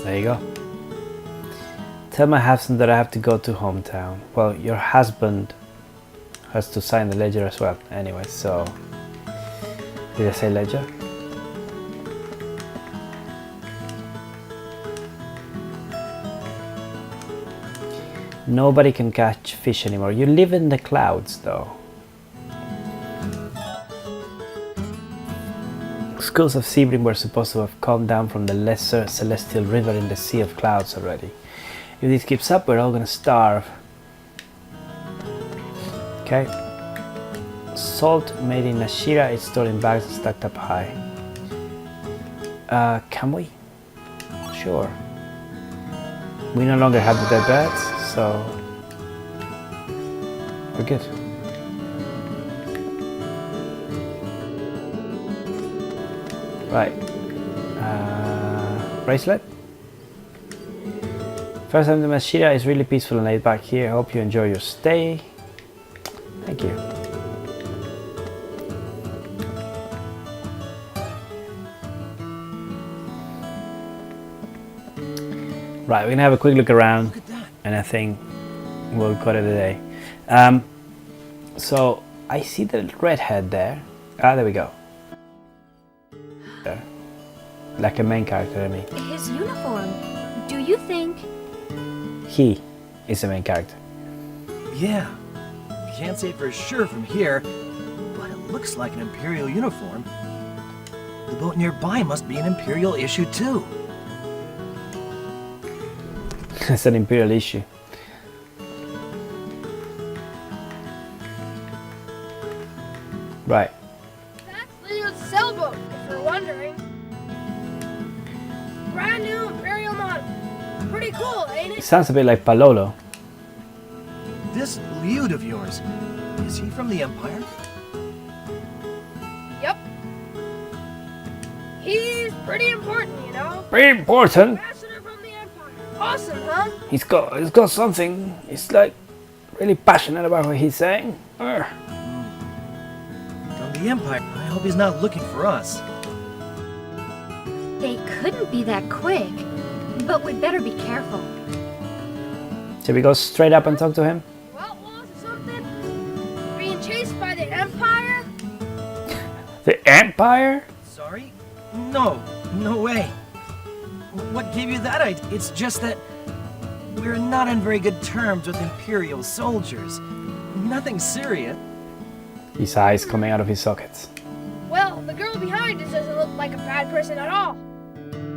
S1: There you go. Tell my husband that I have to go to hometown. Well, your husband has to sign the ledger as well. Anyway, so did I say ledger? Nobody can catch fish anymore. You live in the clouds, though. Schools of Sebring were supposed to have come down from the lesser celestial river in the sea of clouds already. If this keeps up, we're all gonna starve. Okay. Salt made in Nashira is stored in bags and stacked up high. Can we? Sure. We no longer have the dead beds, so we're good. Right. Bracelet. First time to Mashira is really peaceful and laid back here. I hope you enjoy your stay. Thank you. Right, we're gonna have a quick look around, and I think we'll call it a day. So I see the redhead there. Ah, there we go. There. Like a main character, I mean.
S2: His uniform. Do you think?
S1: He is the main character.
S3: Yeah. Can't say for sure from here, but it looks like an Imperial uniform. The boat nearby must be an Imperial issue too.
S1: It's an Imperial issue. Right.
S6: That's Leo's sailboat, if you're wondering. Brand new Imperial model. Pretty cool, ain't
S1: It
S6: it?
S1: sounds a bit like Palolo.
S3: This Liud of yours, is he from the Empire?
S6: Yep. He's pretty important, you know?
S1: Very important.
S6: Ambassador from the Empire. Awesome, huh?
S1: He's got something. He's like really passionate about what he's saying. Urgh.
S3: From the Empire? I hope he's not looking for us.
S2: They couldn't be that quick, but we'd better be careful.
S1: Should we go straight up and talk to him?
S6: Outlaws or something? Being chased by the Empire?
S1: The Empire?
S3: Sorry? No way. What gave you that idea? It's just that we're not on very good terms with Imperial soldiers. Nothing serious.
S1: His eyes coming out of his sockets.
S6: Well, the girl behind us doesn't look like a bad person at all.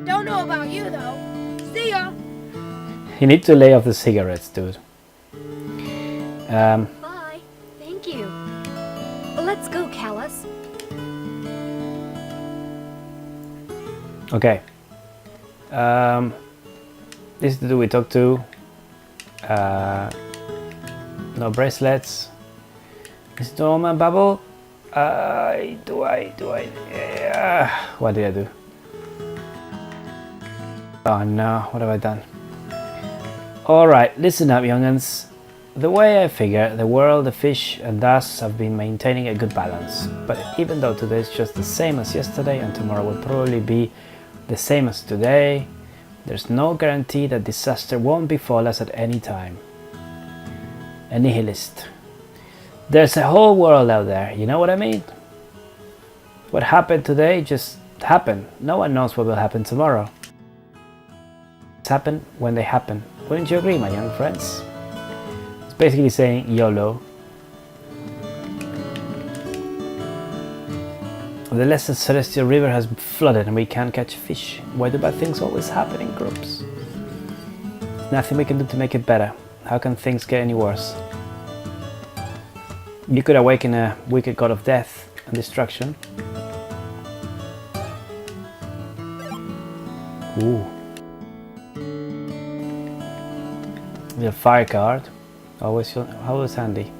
S6: Don't know about you, though. See ya!
S1: You need to lay off the cigarettes, dude.
S2: Bye. Thank you. Let's go, Callus.
S1: Okay. This is the dude we talked to. No bracelets. Is it all my bubble? What did I do? Oh no, what have I done? Alright, listen up, young'uns. The way I figure, the world, the fish, and us have been maintaining a good balance. But even though today is just the same as yesterday, and tomorrow will probably be the same as today. There's no guarantee that disaster won't befall us at any time. A nihilist. There's a whole world out there, you know what I mean? What happened today just happened. No one knows what will happen tomorrow. It's happen when they happen. Wouldn't you agree, my young friends? It's basically saying YOLO. The lesser celestial river has flooded and we can't catch fish. Why do bad things always happen in groups? Nothing we can do to make it better. How can things get any worse? You could awaken a wicked god of death and destruction. Ooh. The fire card. Always handy.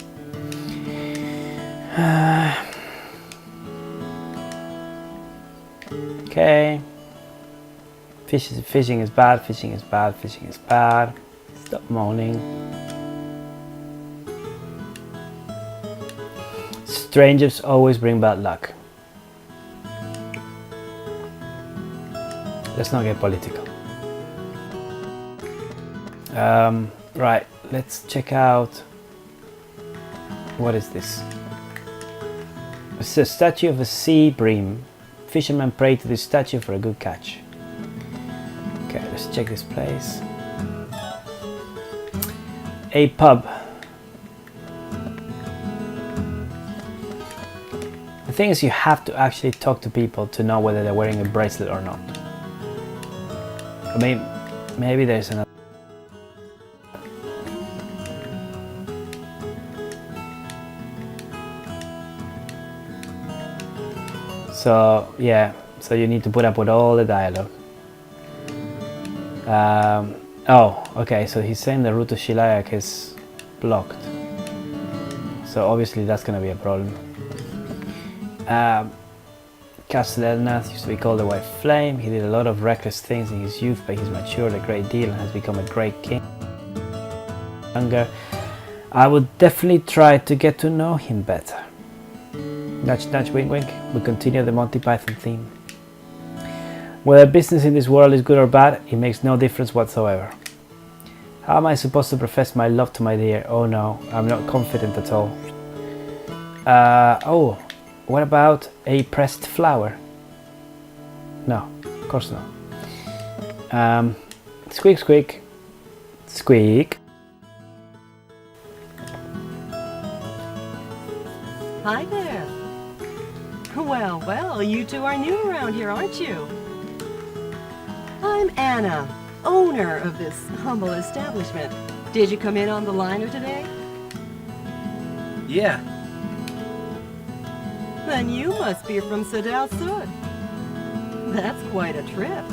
S1: Okay. Fishing is bad, fishing is bad, fishing is bad. Stop moaning. Strangers always bring bad luck. Let's not get political. Right, let's check out. What is this? It's a statue of a sea bream. Fishermen pray to this statue for a good catch. Okay, let's check this place. A pub. The thing is, you have to actually talk to people to know whether they're wearing a bracelet or not. I mean, maybe there's another. So yeah, so you need to put up with all the dialogue. Oh, okay, so he's saying the route to Shilayak is blocked. So obviously that's going to be a problem. Castle Elnath used to be called the White Flame. He did a lot of reckless things in his youth, but he's matured a great deal and has become a great king. Younger, I would definitely try to get to know him better. Nudge, nudge, wink, wink. We continue the Monty Python theme. Whether business in this world is good or bad, it makes no difference whatsoever. How am I supposed to profess my love to my dear? Oh no, I'm not confident at all. Oh, what about a pressed flower? No, of course not. Squeak, squeak. Squeak.
S7: Hi there. Well, well, you two are new around here, aren't you? I'm Anna, owner of this humble establishment. Did you come in on the liner today?
S3: Yeah.
S7: Then you must be from Sadal Sud. That's quite a trip.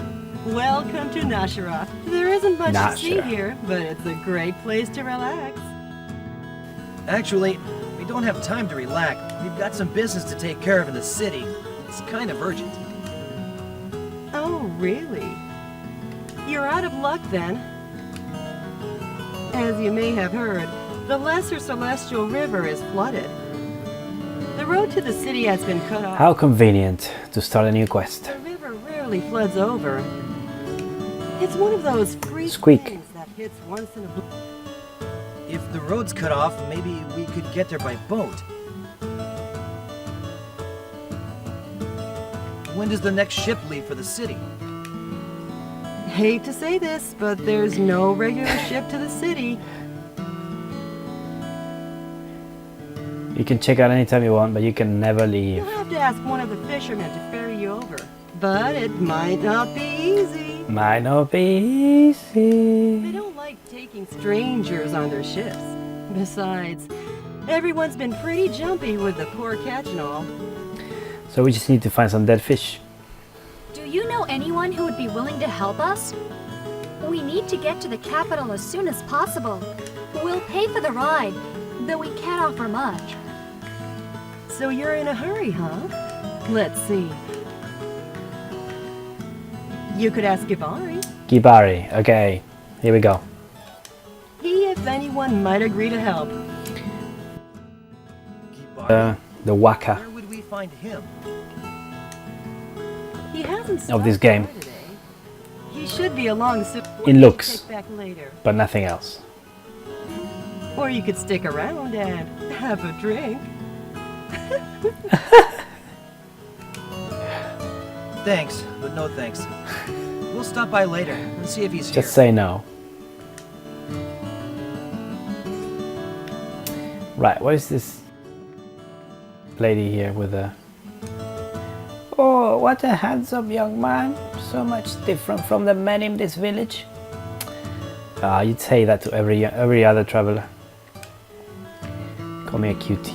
S7: Welcome to Nashara. There isn't much to see here, but it's a great place to relax.
S3: Actually, we don't have time to relax. We've got some business to take care of in the city. It's kind of urgent.
S7: Oh, really? You're out of luck then. As you may have heard, the Lesser Celestial River is flooded. The road to the city has been cut off.
S1: How convenient to start a new quest.
S7: The river rarely floods over. It's one of those freak things that hits once in a blue.
S3: If the road's cut off, maybe we could get there by boat. When does the next ship leave for the city?
S7: Hate to say this, but there's no regular ship to the city.
S1: You can check out anytime you want, but you can never leave.
S7: You'll have to ask one of the fishermen to ferry you over. But it might not be easy.
S1: Might not be easy.
S7: They don't like taking strangers on their ships. Besides, everyone's been pretty jumpy with the poor catch and all.
S1: So we just need to find some dead fish.
S2: Do you know anyone who would be willing to help us? We need to get to the capital as soon as possible. We'll pay for the ride, though we can't offer much.
S7: So you're in a hurry, huh? Let's see. You could ask Gibari.
S1: Gibari, okay. Here we go.
S7: He, if anyone, might agree to help.
S1: The Waka
S3: Where would we find him?
S7: He hasn't
S1: of this
S7: stopped
S1: game.
S7: by today. He should be along soon.
S1: In looks.
S7: Take back later.
S1: but nothing else.
S7: Or you could stick around and have a drink.
S3: Thanks, but no thanks. We'll stop by later and see if he's here.
S1: Just say no. Right, what is this lady here with a... Oh, what a handsome young man. So much different from the men in this village. You'd say that to every other traveler. Call me a cutie.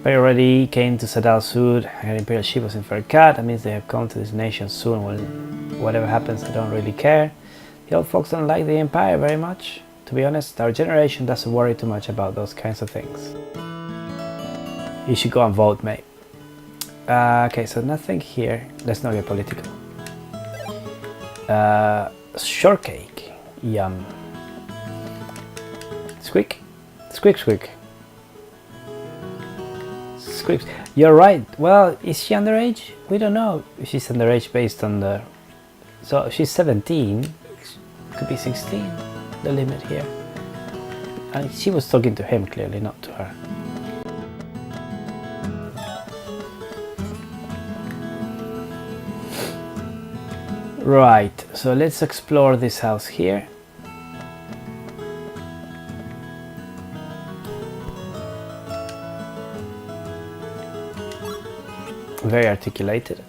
S1: They already came to Sadal Sud. An imperial ship was in Ferkat. That means they have come to this nation soon. Well, whatever happens, I don't really care. The old folks don't like the empire very much. To be honest, our generation doesn't worry too much about those kinds of things. You should go and vote, mate. Okay, so nothing here. Let's not get political. Shortcake. Yum. Squeak. Squeak, squeak. Squeaks. You're right. Well, is she underage? We don't know if she's underage based on the... So she's 17. Could be 16. The limit here. And she was talking to him clearly, not to her. Right, so let's explore this house here. Very articulated.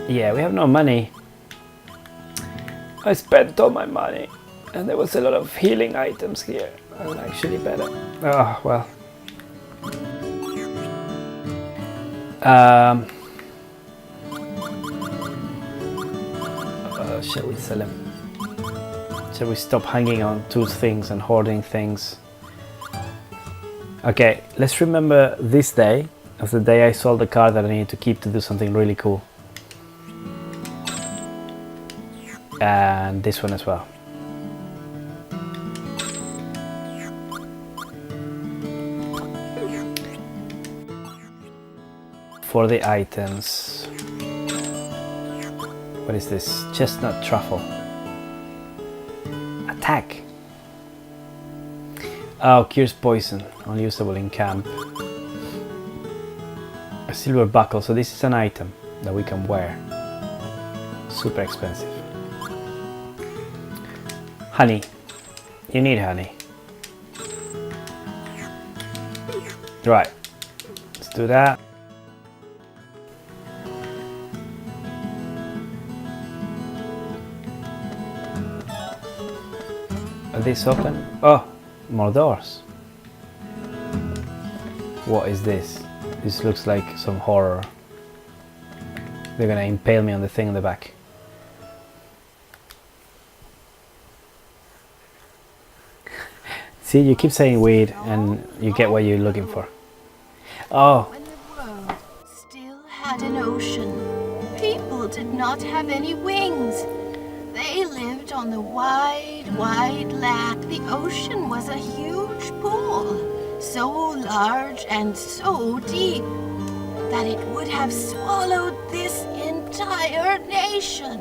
S1: Yeah, we have no money. I spent all my money and there was a lot of healing items here. I'm actually better. Oh, well. Shall we sell him? Shall we stop hanging on to things and hoarding things? Okay, let's remember this day as the day I sold the car that I need to keep to do something really cool. And this one as well. For the items. What is this? Chestnut truffle. Attack. Oh, cures poison. Unusable in camp. A silver buckle. So this is an item that we can wear. Super expensive. Honey. You need honey. Right. Let's do that. Are these open? Oh, more doors. What is this? This looks like some horror. They're gonna impale me on the thing in the back. See, you keep saying weed and you get what you're looking for. Oh.
S8: When the world still had an ocean, people did not have any wings. They lived on the wide, wide land. The ocean was a huge pool, so large and so deep that it would have swallowed this entire nation.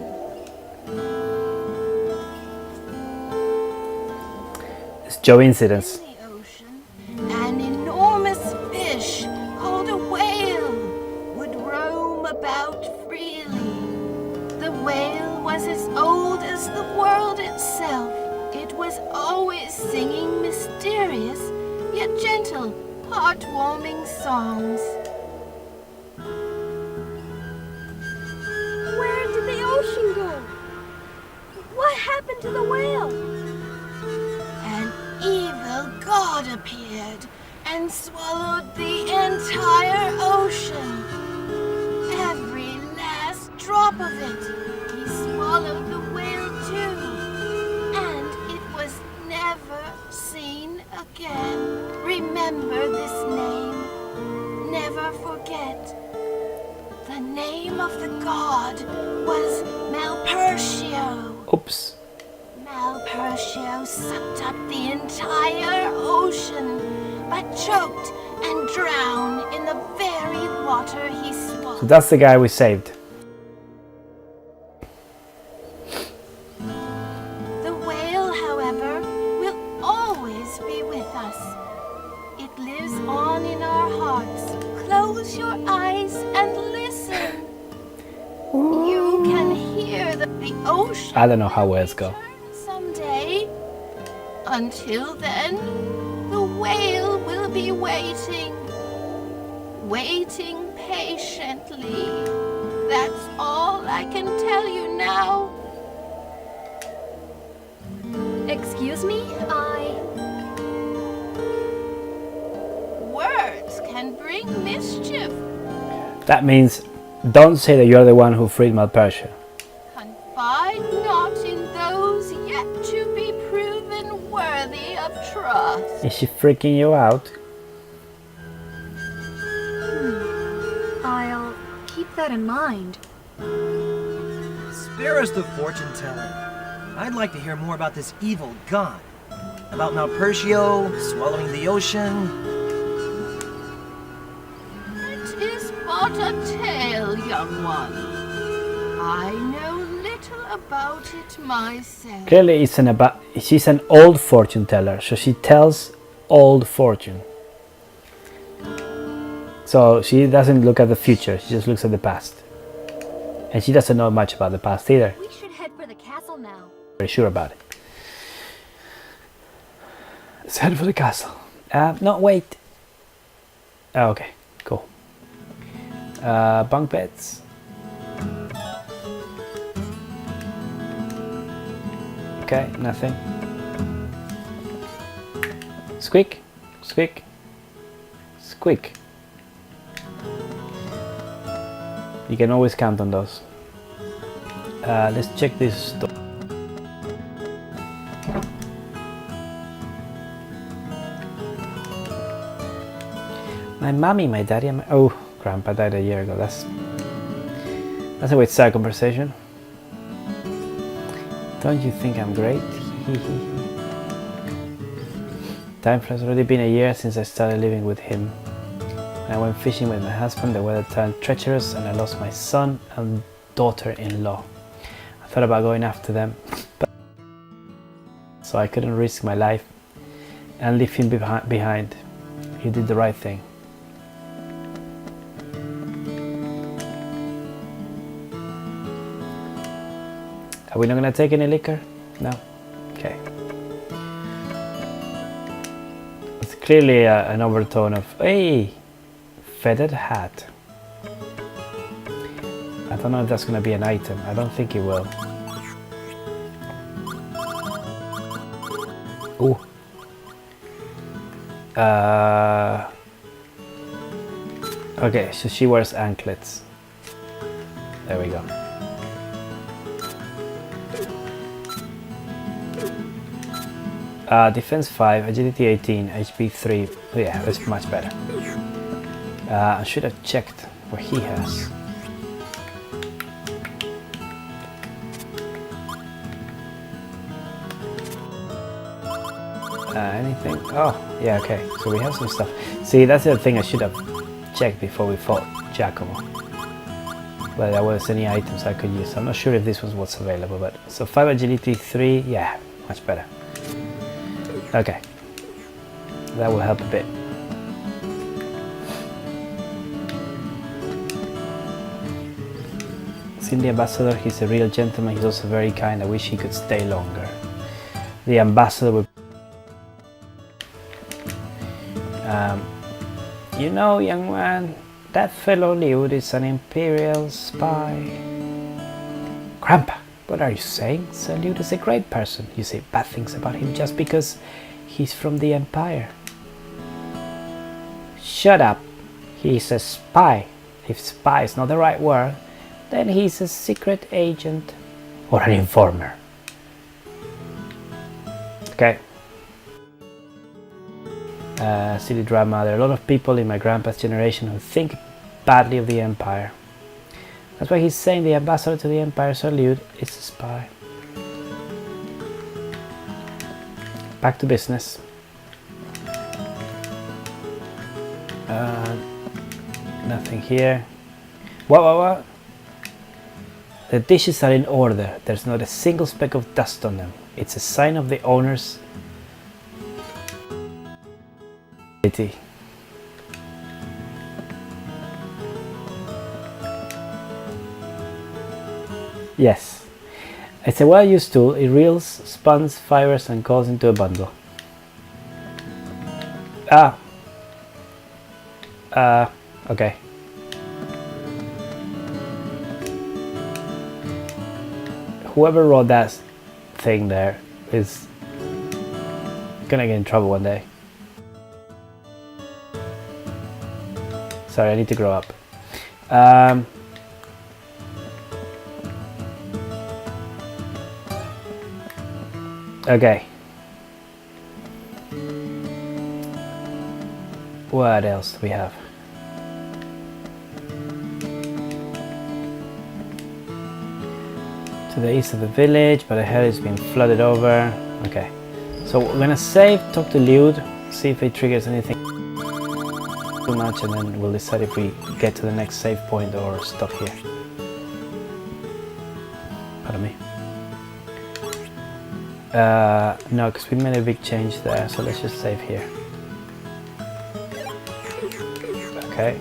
S1: It's Joe incidents.
S8: In the ocean, an enormous fish called a whale would roam about freely. The whale was as old as the world itself. It was always singing mysterious, yet gentle, heartwarming songs.
S6: Where did the ocean go? What happened to the whale?
S8: An evil god appeared and swallowed the entire ocean. Every last drop of it. He swallowed the whale too. And it was never seen again. Remember this name. Never forget. The name of the god was Malpertio.
S1: Oops.
S8: Malpertio sucked up the entire ocean, but choked and drowned in the very water he swallowed.
S1: So that's the guy we saved.
S8: always be with us. It lives on in our hearts. Close your eyes and listen. You can hear the ocean.
S1: I don't know how words go.
S8: Someday. Until then, the whale will be waiting. Waiting patiently. That's all I can tell you now.
S2: Excuse me?
S8: Words can bring mischief.
S1: That means don't say that you're the one who freed Malpersia.
S8: Confide not in those yet to be proven worthy of trust.
S1: Is she freaking you out?
S2: I'll keep that in mind.
S3: Spare us the fortune teller. I'd like to hear more about this evil god. About Malpertio swallowing the ocean.
S8: It is but a tale, young one. I know little about it myself.
S1: Clearly, she's an old fortune teller, so she tells old fortune. So she doesn't look at the future; she just looks at the past, and she doesn't know much about the past either.
S2: We should head for the castle now.
S1: Very sure about it. Let's head for the castle. No, wait. Oh, okay, cool. Bunk beds. Okay, nothing. Squeak, squeak, squeak. You can always count on those. Let's check this door. My mommy, my daddy, and oh, Grandpa died a year ago. That's a weird side conversation. Don't you think I'm great? Time has already been a year since I started living with him. When I went fishing with my husband, the weather turned treacherous and I lost my son and daughter-in-law. I thought about going after them, but so I couldn't risk my life and leave him behind. He did the right thing. Are we not going to take any liquor? No? Okay. It's clearly an overtone of, hey, feathered hat. I don't know if that's going to be an item. I don't think it will. Ooh. Okay, so she wears anklets. There we go. Defense 5, agility 18, HP 3. Oh, yeah, that's much better. I should have checked what he has. Anything? Oh, yeah, okay. So we have some stuff. See, that's the thing I should have checked before we fought Giacomo. But there was any items I could use. I'm not sure if this was what's available, but so 5 agility 3, yeah, much better. Okay, that will help a bit. Seen the ambassador, he's a real gentleman, he's also very kind. I wish he could stay longer. The ambassador would... you know, young man, that fellow Liud is an imperial spy. Grandpa, what are you saying? Sir Liud is a great person. You say bad things about him just because he's from the Empire. Shut up. He's a spy. If spy is not the right word, then he's a secret agent or an informer. Okay. Silly drama. There are a lot of people in my grandpa's generation who think badly of the Empire. That's why he's saying the ambassador to the Empire, Sir Liud, is a spy. Back to business. Nothing here. What? The dishes are in order. There's not a single speck of dust on them. It's a sign of the owner's Yes. It's a well-used tool. It reels, spans, fires, and calls into a bundle. Okay. Whoever wrote that thing there is gonna get in trouble one day. Sorry, I need to grow up. Okay. What else do we have? To the east of the village, but ahead it's been flooded over. Okay. So we're gonna save, talk to Lude, see if it triggers anything too much, and then we'll decide if we get to the next save point or stop here. Pardon me. No, because we made a big change there, so let's just save here. Okay.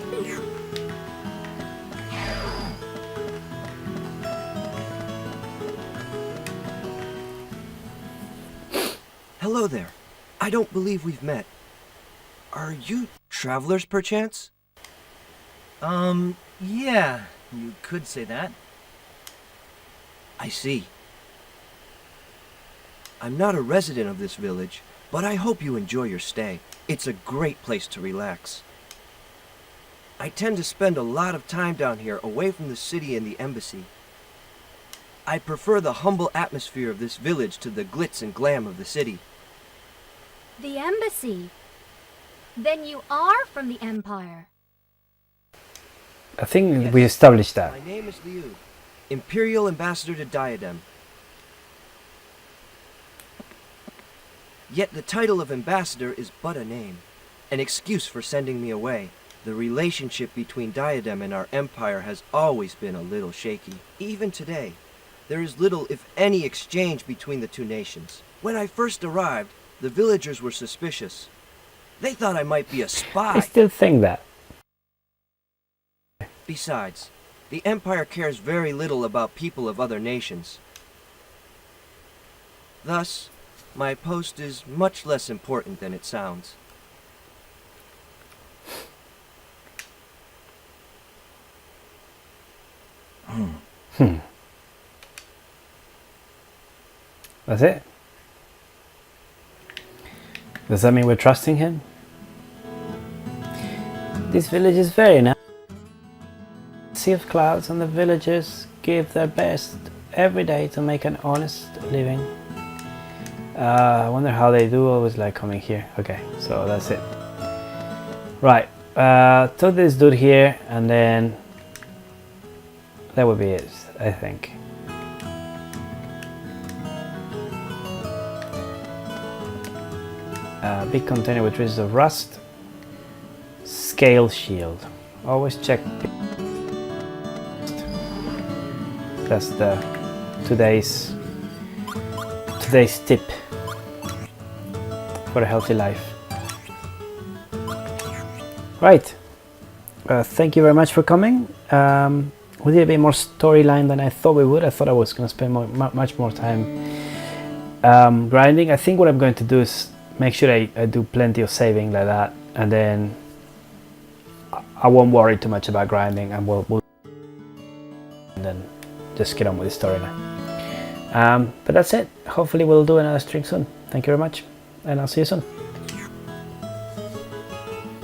S3: Hello there. I don't believe we've met. Are you travelers, perchance?
S9: Yeah, you could say that.
S3: I see. I'm not a resident of this village, but I hope you enjoy your stay. It's a great place to relax. I tend to spend a lot of time down here away from the city and the embassy. I prefer the humble atmosphere of this village to the glitz and glam of the city.
S2: The embassy? Then you are from the Empire.
S1: I think
S3: Yes.
S1: we established that.
S3: My name is Liu, Imperial Ambassador to Diadem. Yet the title of ambassador is but a name, an excuse for sending me away. The relationship between Diadem and our empire has always been a little shaky. Even today, there is little, if any, exchange between the two nations. When I first arrived, the villagers were suspicious. They thought I might be a
S1: I
S3: spy.
S1: still think that.
S3: Besides, the empire cares very little about people of other nations. Thus, my post is much less important than it sounds.
S1: That's it. Does that mean we're trusting him? This village is very nice. Sea of clouds, and the villagers give their best every day to make an honest living. I wonder how they do always like coming here. Okay, so that's it. Right, talk this dude here, and then that would be it, I think. Big container with traces of rust. Scale shield. Always check. That's the today's tip for a healthy life. Right. Thank you very much for coming. We did a bit more storyline than I thought we would. I thought I was going to spend much more time grinding. I think what I'm going to do is make sure I do plenty of saving like that, and then I won't worry too much about grinding, and we'll and then just get on with the storyline. But that's it. Hopefully we'll do another stream soon. Thank you very much, and I'll see you soon.